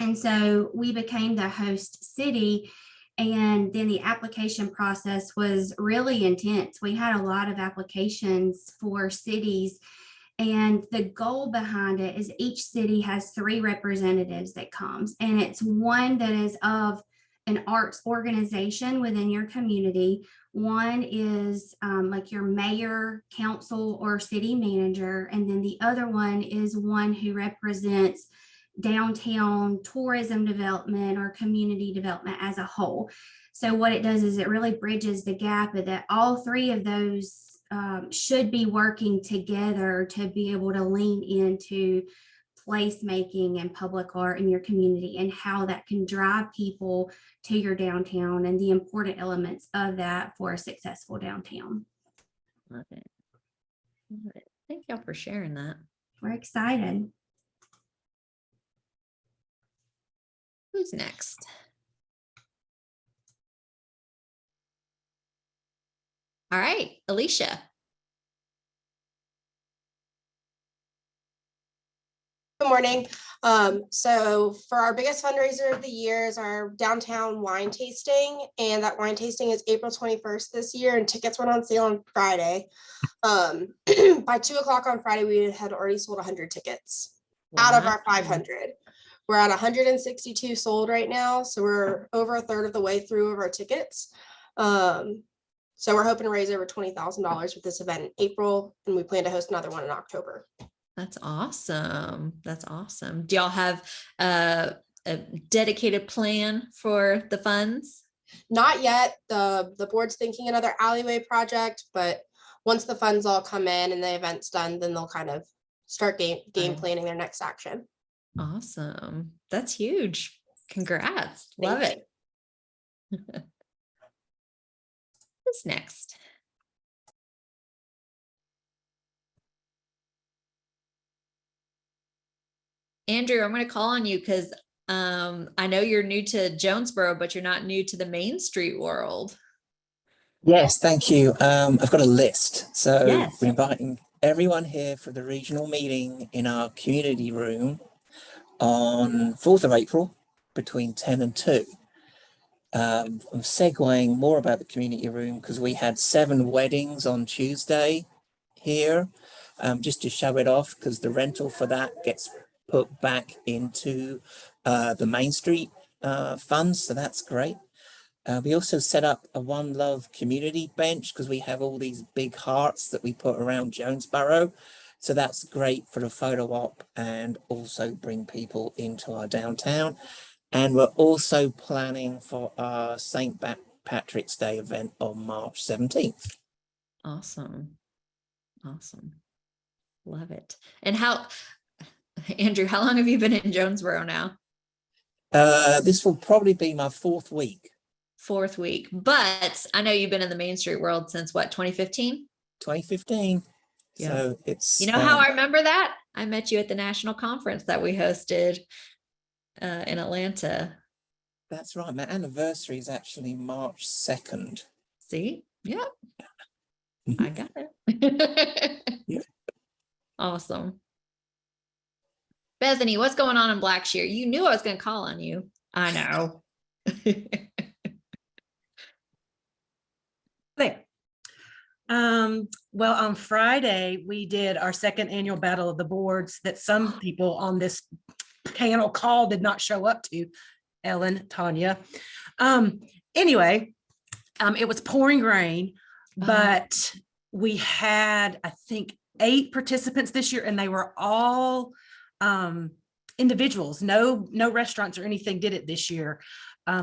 And so we became the host city. And then the application process was really intense. We had a lot of applications for cities. And the goal behind it is each city has 3 representatives that comes. And it's one that is of an arts organization within your community. One is like your mayor, council, or city manager. And then the other one is one who represents downtown tourism development or community development as a whole. So what it does is it really bridges the gap of that all 3 of those should be working together to be able to lean into placemaking and public art in your community and how that can drive people to your downtown and the important elements of that for a successful downtown. Love it. Love it. Thank y'all for sharing that. We're excited. Who's next? All right, Alicia. Good morning. So for our biggest fundraiser of the year is our downtown wine tasting, and that wine tasting is April 21st this year, and tickets went on sale on Friday. By 2 o'clock on Friday, we had already sold 100 tickets out of our 500. We're at 162 sold right now, so we're over a third of the way through of our tickets. So we're hoping to raise over $20,000 with this event in April, and we plan to host another one in October. That's awesome. That's awesome. Do y'all have a dedicated plan for the funds? Not yet. The board's thinking another alleyway project, but once the funds all come in and the event's done, then they'll kind of start game planning their next action. Awesome. That's huge. Congrats. Love Thank it. What's next? Andrew, I'm going to call on you because I know you're new to Jonesboro, but you're not new to the Main Street world. Yes, thank you. I've got a list. So Yes. we're inviting everyone here for the regional meeting in our community room on 4th of April between 10 and 2. I'm segueing more about the community room because we had 7 weddings on Tuesday here, just to show it off, because the rental for that gets put back into the Main Street funds, so that's great. We also set up a One Love community bench because we have all these big hearts that we put around Jonesboro, so that's great for the photo op and also bring people into our downtown. And we're also planning for our St. Patrick's Day event on March 17th. Awesome. Awesome. Love it. And Andrew, how long have you been in Jonesboro now? This will probably be my 4th week. 4th week, but I know you've been in the Main Street world since what, 2015? 2015. Yeah. So it's, you know how I remember that? I met you at the national conference that we hosted in Atlanta. That's right. My anniversary is actually March 2nd. See? Yep. I got it. Yeah. Awesome. Bethany, what's going on in Blackshear? You knew I was going to call on you. I know. There. Well, on Friday, we did our 2nd annual Battle of the Boards that some people on this panel call did not show up to. Ellen, Tanya. Anyway, it was pouring rain, but we had, I think, 8 participants this year, and they were all individuals. No restaurants or anything did it this year.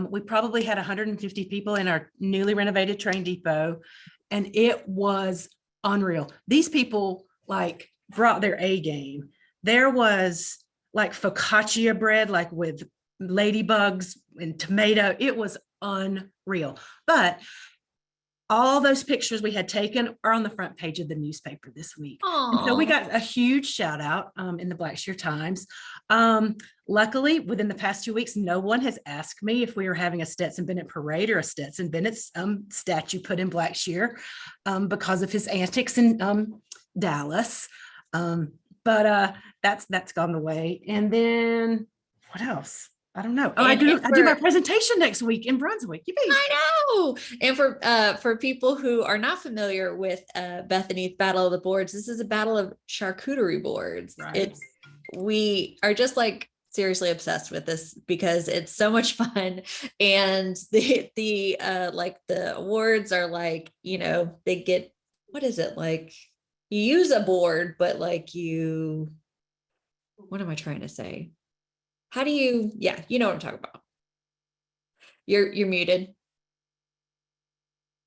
We probably had 150 people in our newly renovated train depot, and it was unreal. These people like brought their A game. There was like focaccia bread, like with ladybugs and tomato. It was unreal. But all those pictures we had taken are on the front page of the newspaper this week. And so we got a huge shout out in the Blackshear Times. Luckily, within the past 2 weeks, no one has asked me if we were having a Stetson Bennett parade or a Stetson Bennett statue put in Blackshear because of his antics in Dallas. But that's gone away. And then what else? I don't know. Oh, I do my presentation next week in Brunswick. I know. And for people who are not familiar with Bethany's Battle of the Boards, this is a battle of charcuterie boards. Right. We are just like seriously obsessed with this because it's so much fun. And the like the awards are like, you know, they get, what is it, like you use a board, but like what am I trying to say? How do you, yeah, you know what I'm talking about. You're muted.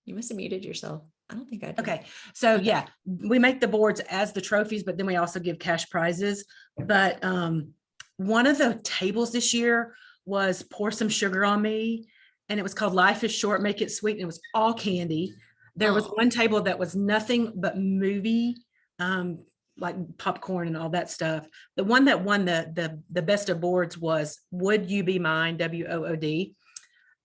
You must have muted yourself. I don't think I did. Okay, so Okay. yeah, we make the boards as the trophies, but then we also give cash prizes. But one of the tables this year was Pour Some Sugar on Me, and it was called Life is Short, Make It Sweet, and it was all candy. There was Oh. one table that was nothing but movie, like popcorn and all that stuff. The one that won the best of boards was Would You Be Mine, WOOD.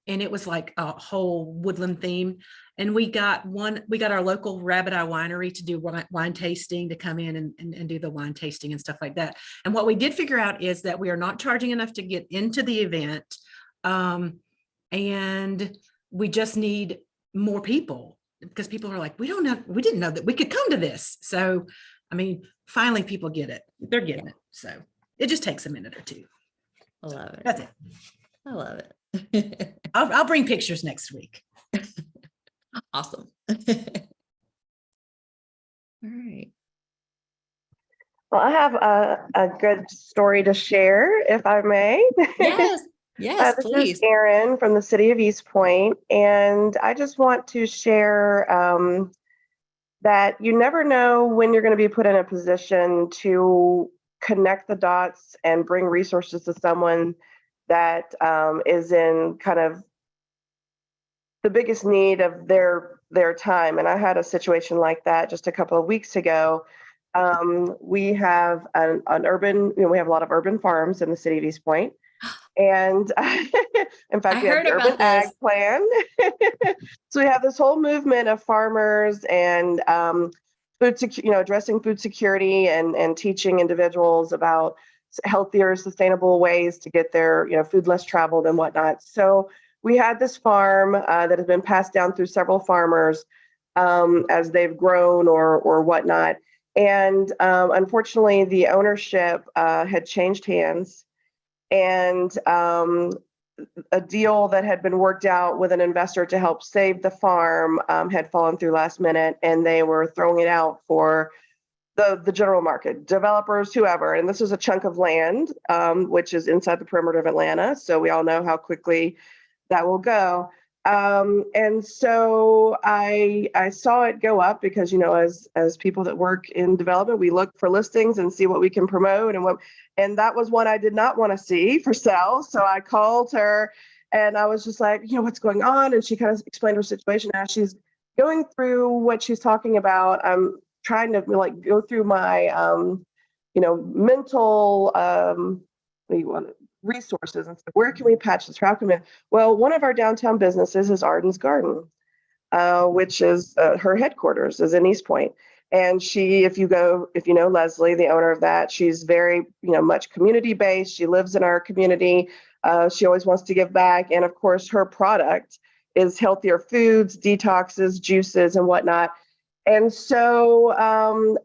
And it was like a whole woodland theme. And we got our local Rabbit Eye Winery to do wine tasting, to come in and do the wine tasting and stuff like that. And what we did figure out is that we are not charging enough to get into the event. And we just need more people, because people are like, we didn't know that we could come to this. So, I mean, finally people get it. They're getting it. So it just takes a minute or two. I love it. That's it. I love it. I'll bring pictures next week. Awesome. All right. Well, I have a good story to share, if I may. Yes. Yes, This please. is Erin from the city of East Point, and I just want to share that you never know when you're going to be put in a position to connect the dots and bring resources to someone that is in kind of the biggest need of their time. And I had a situation like that just a couple of weeks ago. We have an urban, we have a lot of urban farms in the city of East Point. And in fact, we have the urban ag plan. So we have this whole movement of farmers and addressing food security and teaching individuals about healthier, sustainable ways to get their food less traveled and whatnot. So we had this farm that has been passed down through several farmers as they've grown or whatnot. And unfortunately, the ownership had changed hands, and a deal that had been worked out with an investor to help save the farm had fallen through last minute, and they were throwing it out for the general market, developers, whoever. And this is a chunk of land, which is inside the perimeter of Atlanta. So we all know how quickly that will go. And so I saw it go up because, as people that work in development, we look for listings and see what we can promote and that was one I did not want to see for sale. So I called her and I was just like, what's going on? And she kind of explained her situation as she's going through what she's talking about. I'm trying to go through my, mental, resources and stuff. Where can we patch this? How can we? Well, one of our downtown businesses is Arden's Garden, which is her headquarters is in East Point. And she, if you know Leslie, the owner of that, she's very, much community based. She lives in our community. She always wants to give back. And of course, her product is healthier foods, detoxes, juices, and whatnot. And so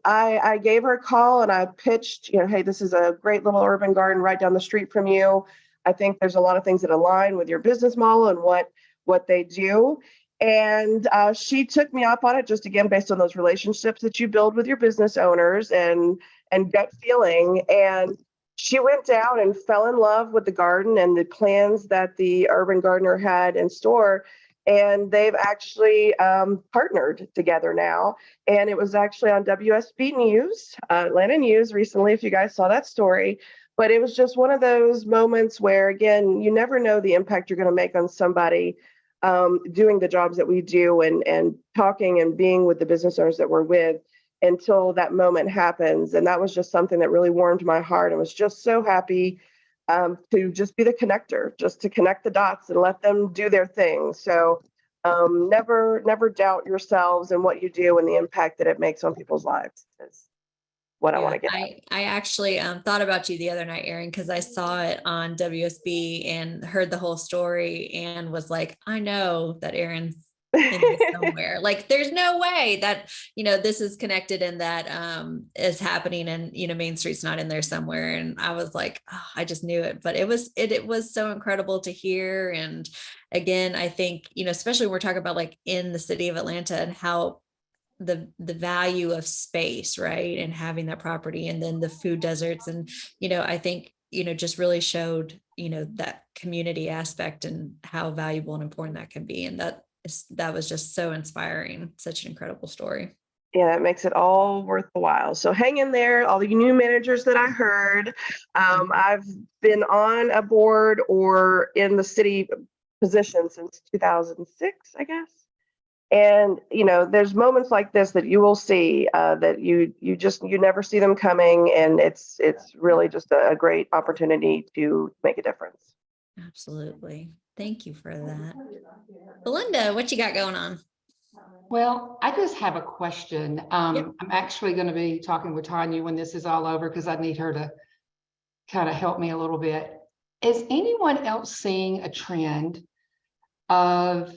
I gave her a call and I pitched, hey, this is a great little urban garden right down the street from you. I think there's a lot of things that align with your business model and what they do. And she took me up on it, just again, based on those relationships that you build with your business owners and gut feeling. And she went down and fell in love with the garden and the plans that the urban gardener had in store. And they've actually partnered together now. And it was actually on WSB News, Atlanta News recently, if you guys saw that story. But it was just one of those moments where, again, you never know the impact you're going to make on somebody doing the jobs that we do and talking and being with the business owners that we're with until that moment happens. And that was just something that really warmed my heart. I was just so happy to just be the connector, just to connect the dots and let them do their thing. So never doubt yourselves and what you do and the impact that it makes on people's lives is what I want to get at. I actually thought about you the other night, Erin, because I saw it on WSB and heard the whole story and was like, I know that Erin's in this somewhere. Like, there's no way that, this is connected and that is happening and, Main Street's not in there somewhere. And I was like, oh, I just knew it, but it was so incredible to hear. And again, I think, especially when we're talking about like in the city of Atlanta and how the value of space, right? And having that property and then the food deserts. And, I think, just really showed, that community aspect and how valuable and important that can be. And that that was just so inspiring. Such an incredible story. Yeah, it makes it all worth the while. So hang in there, all the new managers that I heard. I've been on a board or in the city position since 2006, I guess. And, you know, there's moments like this that you will see that you never see them coming. And it's really just a great opportunity to make a difference. Absolutely. Thank you for that. Belinda, what you got going on? Well, I just have a question. I'm actually going to be talking with Tanya when this is all over because I need her to kind of help me a little bit. Is anyone else seeing a trend of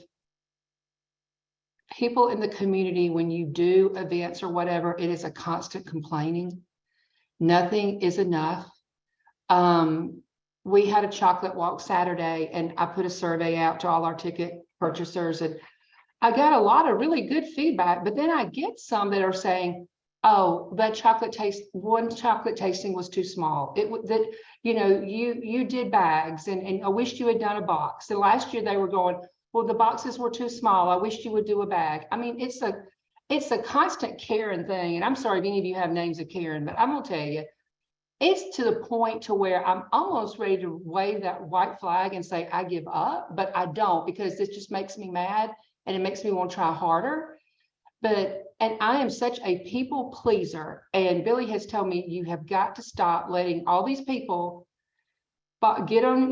people in the community when you do events or whatever, it is a constant complaining? Nothing is enough. We had a chocolate walk Saturday and I put a survey out to all our ticket purchasers and I got a lot of really good feedback, but then I get some that are saying, oh, that one chocolate tasting was too small. You did bags and I wished you had done a box. And last year they were going, well, the boxes were too small. I wished you would do a bag. I mean, it's a constant Karen thing. And I'm sorry if any of you have names of Karen, but I'm gonna tell you, it's to the point to where I'm almost ready to wave that white flag and say, I give up, but I don't because this just makes me mad. And it makes me want to try harder. And I am such a people pleaser. And Billy has told me, you have got to stop letting all these people get on,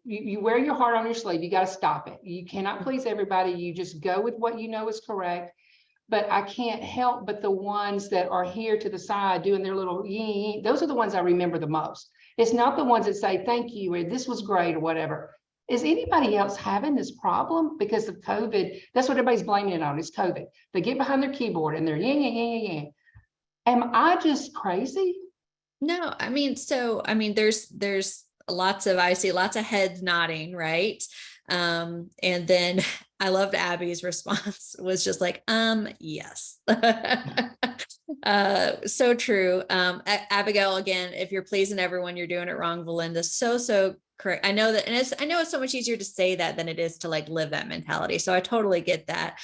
you wear your heart on your sleeve. You got to stop it. You cannot please everybody. You just go with what you know is correct. But I can't help but the ones that are here to the side doing their little, those are the ones I remember the most. It's not the ones that say, thank you, or this was great, or whatever. Is anybody else having this problem because of COVID? That's what everybody's blaming it on, is COVID. They get behind their keyboard and they're yang. Am I just crazy? No, I mean, there's I see lots of heads nodding, right? And then I loved Abby's response was just like, yes. So true. Abigail, again, if you're pleasing everyone, you're doing it wrong. Belinda, so correct. I know that, and I know it's so much easier to say that than it is to like live that mentality. So I totally get that.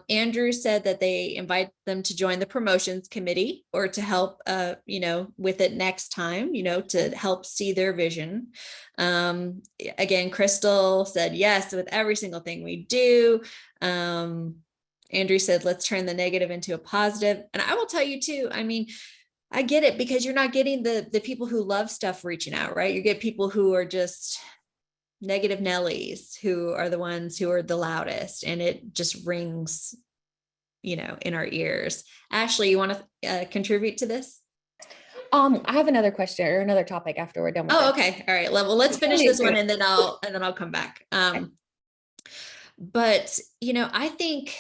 Andrew said that they invite them to join the promotions committee or to help, with it next time, to help see their vision. Again, Crystal said yes with every single thing we do. Andrew said, let's turn the negative into a positive. And I will tell you too, I mean, I get it because you're not getting the people who love stuff reaching out, right? You get people who are just negative Nellies, who are the ones who are the loudest, and it just rings, in our ears. Ashley, you want to contribute to this? I have another question or another topic after we're done with Oh, this. okay. All right. Well, let's finish this one and then I'll come back. But, I think,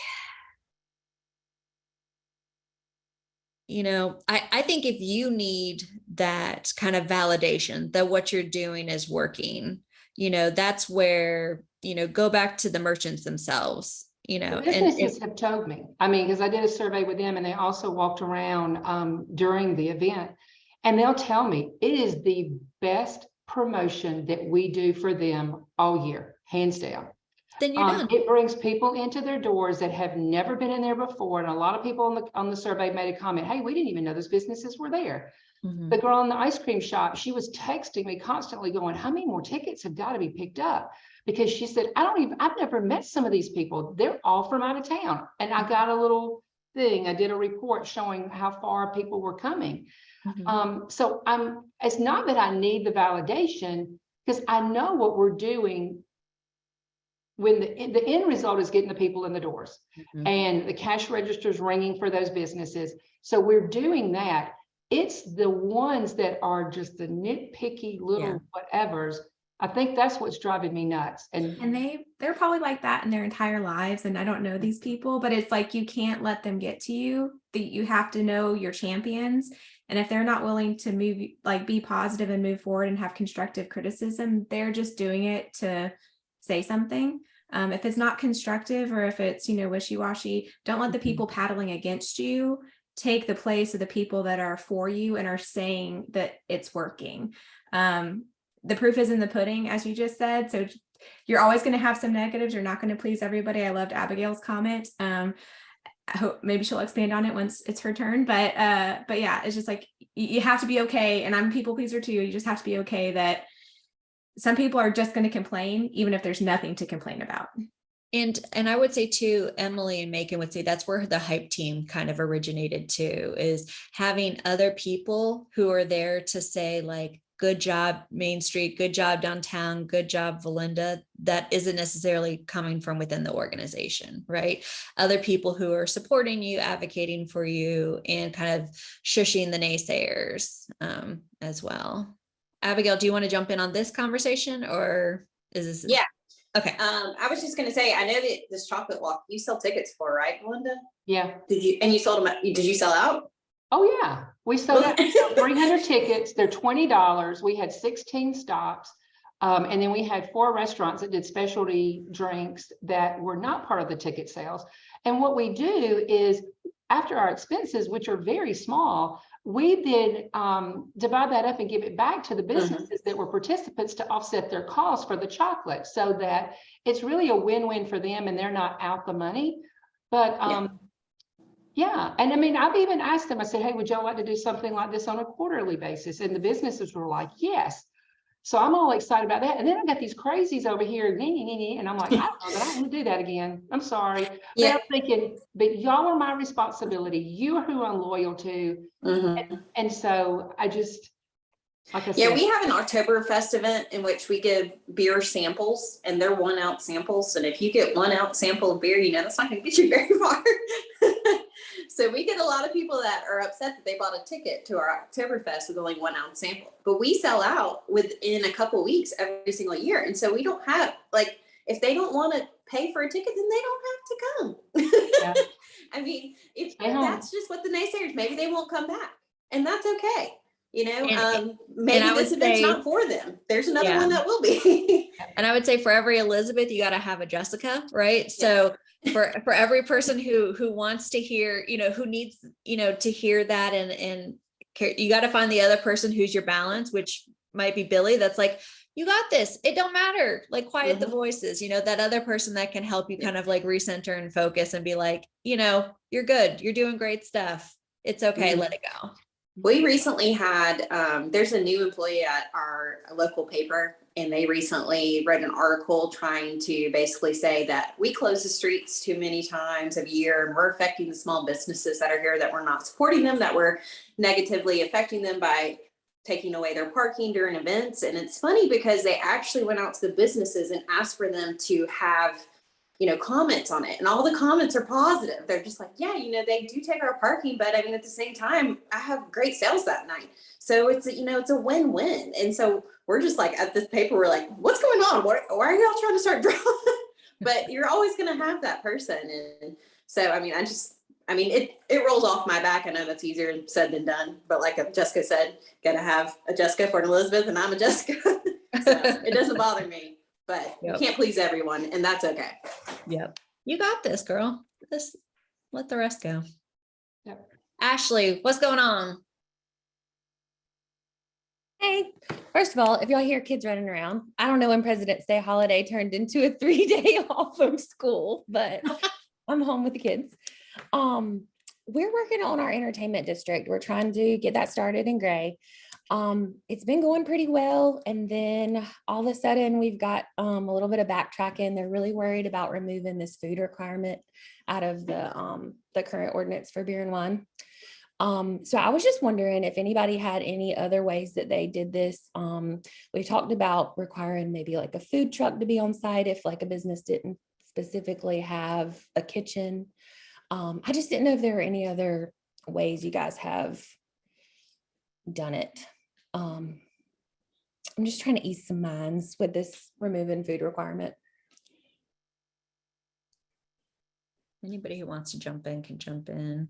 I think if you need that kind of validation that what you're doing is working, that's where, go back to the merchants themselves, Businesses have told me, because I did a survey with them and they also walked around during the event and they'll tell me it is the best promotion that we do for them all year, hands down. Then you're done. It brings people into their doors that have never been in there before. And a lot of people on the survey made a comment, hey, we didn't even know those businesses were there. Mm-hmm. The girl in the ice cream shop, she was texting me constantly going, how many more tickets have got to be picked up? Because she said, I've never met some of these people. They're all from out of town. And I got a little thing. I did a report showing how far people were coming. Mm-hmm. So it's not that I need the validation because I know what we're doing when the end result is getting the people in the doors. Mm-hmm. And the cash registers ringing for those businesses. So we're doing that. It's the ones that are just the nitpicky little whatevers. I think that's what's driving me nuts. And they're probably like that in their entire lives. And I don't know these people, but it's like, you can't let them get to you. You have to know your champions. And if they're not willing to move, like be positive and move forward and have constructive criticism, they're just doing it to say something. If it's not constructive or if it's, wishy-washy, don't let the people paddling against you take the place of the people that are for you and are saying that it's working. The proof is in the pudding, as you just said. So you're always going to have some negatives. You're not going to please everybody. I loved Abigail's comment. I hope maybe she'll expand on it once it's her turn. But yeah, it's just like you have to be okay. And I'm a people pleaser too. You just have to be okay that some people are just going to complain, even if there's nothing to complain about. And I would say too, Emily and Macon would say that's where the hype team kind of originated too, is having other people who are there to say like, good job, Main Street, good job downtown, good job, Valinda. That isn't necessarily coming from within the organization, right? Other people who are supporting you, advocating for you, and kind of shushing the naysayers as well. Abigail, do you want to jump in on this conversation, or is this? Yeah. Okay. I was just gonna say, I know that this chocolate walk you sell tickets for, right, Melinda? Yeah. Did you, and you sold them, did you sell out? Oh, yeah. We sold out 300 tickets. They're $20. We had 16 stops. And then we had 4 restaurants that did specialty drinks that were not part of the ticket sales. And what we do is after our expenses, which are very small, we then divide that up and give it back to the businesses that were participants to offset their costs for the chocolate, so that it's really a win-win for them and they're not out the money. But yeah. And I mean, I've even asked them, I said, hey, would y'all like to do something like this on a quarterly basis? And the businesses were like, yes. So I'm all excited about that. And then I've got these crazies over here, and I'm like, I don't know, but I don't want to do that again. I'm sorry. Yeah. But I'm thinking, but y'all are my responsibility. You are who I'm loyal to. And so I just, like I said. Yeah, we have an Oktoberfest event in which we give beer samples, and they're 1 ounce samples. And if you get 1 ounce sample of beer, you know, that's not going to get you very far. So we get a lot of people that are upset that they bought a ticket to our Oktoberfest with only 1 ounce sample, but we sell out within a couple of weeks every single year. And so we don't have, like, if they don't want to pay for a ticket, then they don't have to come. Yeah. I mean, if that's just what the naysayers, maybe they won't come back, and that's okay. You know, maybe this event's not for them. There's another one that will be. And I would say for every Elizabeth, you got to have a Jessica, right? So for every person who wants to hear, you know, who needs, you know, to hear that, and you got to find the other person who's your balance, which might be Billy. That's like, you got this. It don't matter. Like, quiet the voices, you know, that other person that can help you kind of like recenter and focus and be like, you know, you're good. You're doing great stuff. It's okay. Let it go. We recently had, there's a new employee at our local paper, and they recently wrote an article trying to basically say that we close the streets too many times a year, and we're affecting the small businesses that are here, that we're not supporting them, that we're negatively affecting them by taking away their parking during events. And it's funny because they actually went out to the businesses and asked for them to have, you know, comments on it, and all the comments are positive. They're just like, yeah, you know, they do take our parking, but I mean, at the same time, I have great sales that night. So it's, you know, it's a win-win. And so we're just like, at this paper, we're like, what's going on? Why are y'all trying to start drama? But you're always going to have that person. And so, I mean, it rolls off my back. I know that's easier said than done, but like Jessica said, gotta have a Jessica for an Elizabeth, and I'm a Jessica. So it doesn't bother me. But you can't please everyone, and that's okay. Yep. You got this, girl. Just let the rest go. Yep. Ashley, what's going on? Hey, first of all, if y'all hear kids running around, I don't know when President's Day holiday turned into a 3-day off of school, but I'm home with the kids. We're working on our entertainment district. We're trying to get that started in Gray. It's been going pretty well. And then all of a sudden we've got a little bit of backtracking. They're really worried about removing this food requirement out of the current ordinance for beer and wine. So I was just wondering if anybody had any other ways that they did this. We talked about requiring maybe like a food truck to be on site if like a business didn't specifically have a kitchen. I just didn't know if there were any other ways you guys have done it. I'm just trying to ease some minds with this removing food requirement. Anybody who wants to jump in can jump in.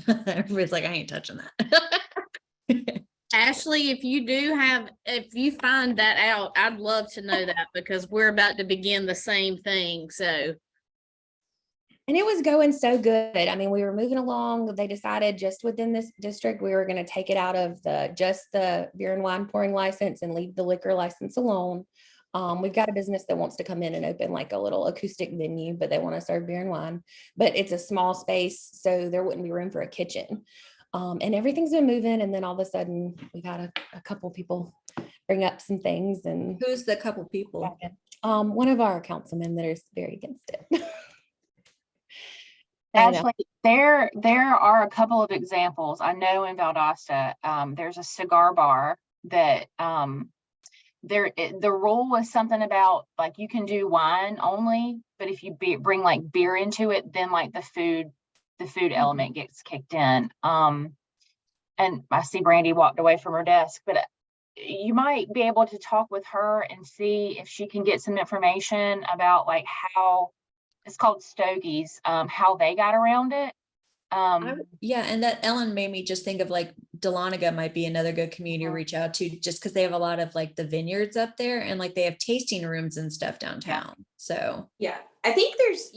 Everybody's like, I ain't touching that. Ashley, if you find that out, I'd love to know that, because we're about to begin the same thing. So. And it was going so good. I mean, we were moving along. They decided just within this district, we were going to take it out of just the beer and wine pouring license and leave the liquor license alone. We've got a business that wants to come in and open like a little acoustic venue, but they want to serve beer and wine, but it's a small space, so there wouldn't be room for a kitchen. And everything's been moving, and then all of a sudden we've had a couple people bring up some things. And Who's the couple people? one of our councilmen that is very against it. And, Actually, there are a couple of examples. I know in Valdosta, there's a cigar bar that the rule was something about like you can do wine only, but if you bring like beer into it, then like the food element gets kicked in. And I see Brandy walked away from her desk, but you might be able to talk with her and see if she can get some information about like how it's called Stogies, how they got around it. Yeah, and that Ellen made me just think of like Dahlonega might be another good community to reach out to, just because they have a lot of like the vineyards up there, and like they have tasting rooms and stuff downtown. So Yeah, I think there's,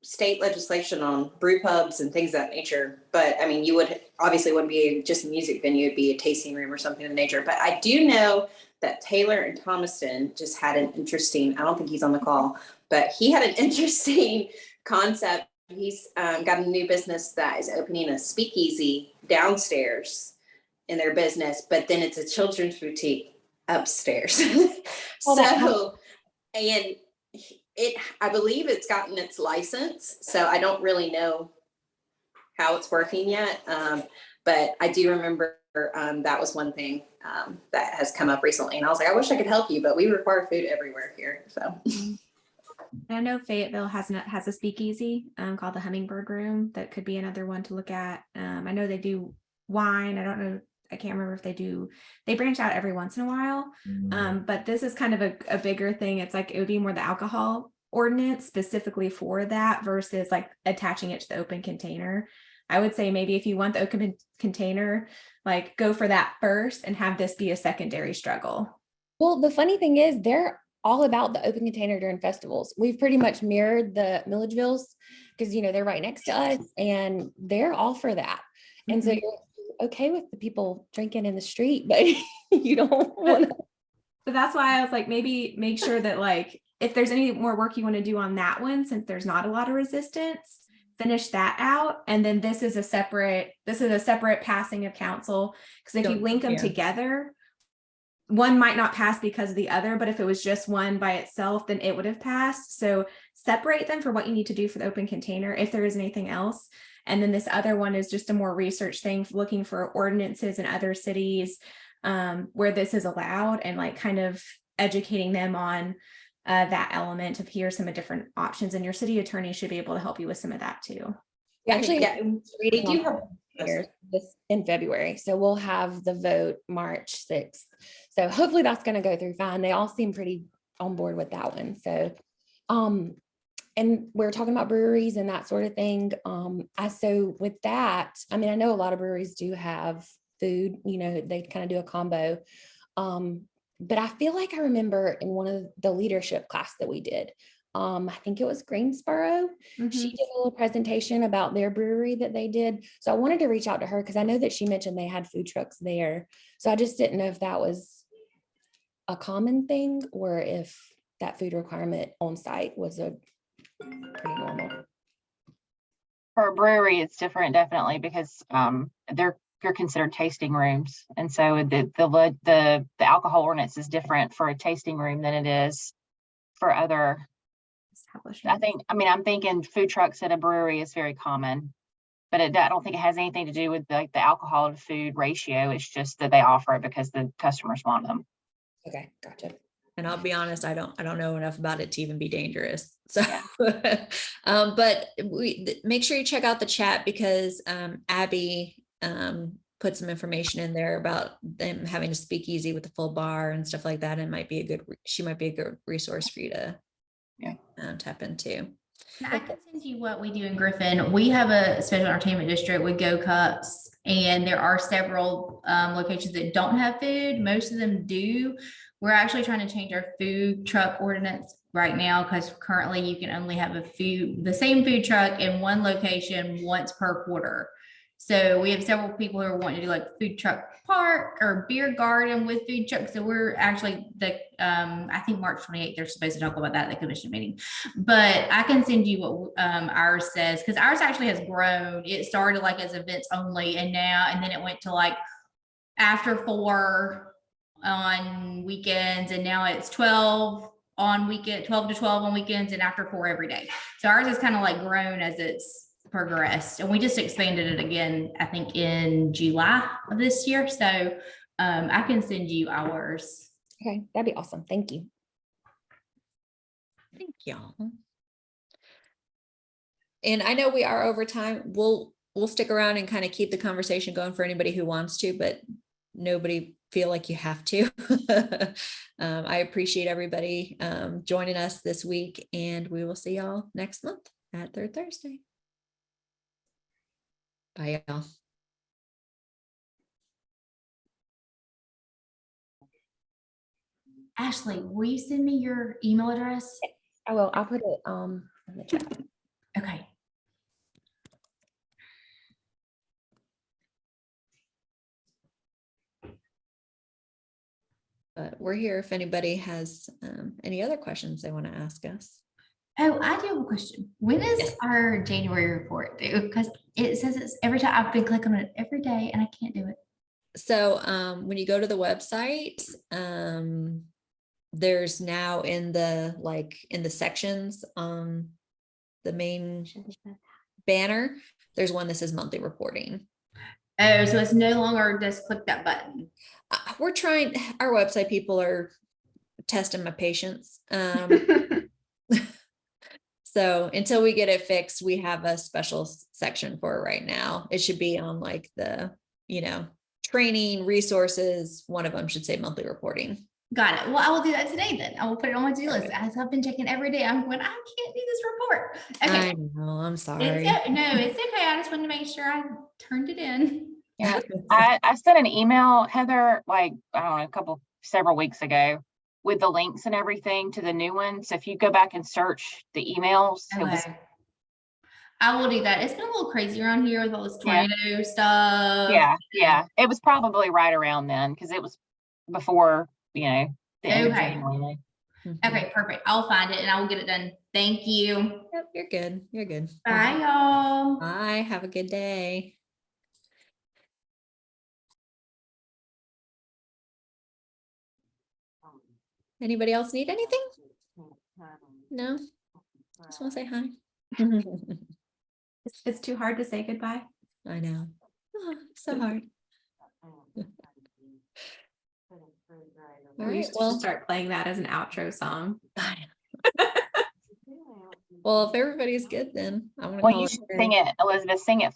state legislation on brew pubs and things of that nature. But I mean, you would obviously wouldn't be just a music venue, it'd be a tasting room or something of the nature. But I do know that Taylor and Thomaston just had an interesting, I don't think he's on the call, but he had an interesting concept. He's got a new business that is opening a speakeasy downstairs in their business, but then it's a children's boutique upstairs. And I believe it's gotten its license, so I don't really know how it's working yet. But I do remember that was one thing that has come up recently, and I was like, I wish I could help you, but we require food everywhere here. So I know Fayetteville has a speakeasy called the Hummingbird Room. That could be another one to look at. I know they do wine. I don't know. I can't remember if they branch out every once in a while. But this is kind of a bigger thing. It's like, it would be more the alcohol ordinance specifically for that versus like attaching it to the open container. I would say maybe if you want the open container, like go for that first and have this be a secondary struggle. well, the funny thing is they're all about the open container during festivals. We've pretty much mirrored the Millagevilles because, they're right next to us, and they're all for that. And so you're okay with the people drinking in the street, but you don't want to. But that's why I was like, maybe make sure that like, if there's any more work you want to do on that one, since there's not a lot of resistance, finish that out. And then this is a separate passing of council. Because if you link them together, one might not pass because of the other, but if it was just one by itself, then it would have passed. So separate them for what you need to do for the open container, if there is anything else. And then this other one is just a more research thing, looking for ordinances in other cities where this is allowed, and like kind of educating them on that element of here's some of different options, and your city attorney should be able to help you with some of that too. Actually, we do have this in February, so we'll have the vote March 6th. So hopefully that's going to go through fine. They all seem pretty on board with that one. So, and we're talking about breweries and that sort of thing. So with that, I mean, I know a lot of breweries do have food, they kind of do a combo. But I feel like I remember in one of the leadership class that we did, I think it was Greensboro. She did a little presentation about their brewery that they did. So I wanted to reach out to her because I know that she mentioned they had food trucks there. So I just didn't know if that was a common thing or if that food requirement on site was a pretty normal. For a brewery, it's different, definitely, because they're considered tasting rooms, and so the alcohol ordinance is different for a tasting room than it is for other establishments. I'm thinking food trucks at a brewery is very common, but I don't think it has anything to do with like the alcohol to food ratio. It's just that they offer it because the customers want them. Okay, gotcha. And I'll be honest, I don't know enough about it to even be dangerous. So, but make sure you check out the chat because Abby put some information in there about them having to speak easy with the full bar and stuff like that. And she might be a good resource for you to tap into. I can send you what we do in Griffin. We have a special entertainment district with Go Cups, and there are several locations that don't have food. Most of them do. We're actually trying to change our food truck ordinance right now because currently you can only have the same food truck in one location once per quarter. So we have several people who are wanting to do like food truck park or beer garden with food trucks. So we're actually I think March 28th, they're supposed to talk about that at the commission meeting. But I can send you what ours says, because ours actually has grown. It started like as events only, and then it went to like after 4 on weekends, and now it's 12 to 12 on weekends, and after 4 every day. So ours has kind of like grown as it's progressed, and we just expanded it again, I think in July of this year. So I can send you ours. Okay, that'd be awesome. Thank you. Thank y'all. And I know we are over time. We'll stick around and kind of keep the conversation going for anybody who wants to, but nobody feel like you have to. I appreciate everybody joining us this week, and we will see y'all next month at Third Thursday. Bye, y'all. Ashley, will you send me your email address? I will. I'll put it in the chat. Okay. But we're here if anybody has any other questions they want to ask us. Oh, I do have a question. When is our January report due? Because it says it's every time. I've been clicking on it every day and I can't do it. So when you go to the website, there's now in the sections on the main banner, there's one that says monthly reporting. Oh, so it's no longer just click that button. We're trying, our website people are testing my patience. So until we get it fixed, we have a special section for it right now. It should be on like the, training resources. One of them should say monthly reporting. Got it. Well, I will do that today then. I will put it on my to-do list. As I've been checking every day, I'm going, I can't do this report. Okay. I know, I'm sorry. It's okay. I just wanted to make sure I turned it in. Yeah, I sent an email, Heather, like, I don't know, several weeks ago with the links and everything to the new one. So if you go back and search the emails, it was. I will do that. It's been a little crazy around here with all this tornado stuff. Yeah. It was probably right around then because it was before, the end of January. Okay, perfect. I'll find it and I will get it done. Thank you. Yep, you're good. You're good. Bye, y'all. Bye. Have a good day. Anybody else need anything? No? Just want to say hi. It's too hard to say goodbye. I know. Oh, so hard. All We right, should well, start playing that as an outro song. well, if everybody's good, then I'm gonna Well, call you it should good. sing it, Elizabeth, sing it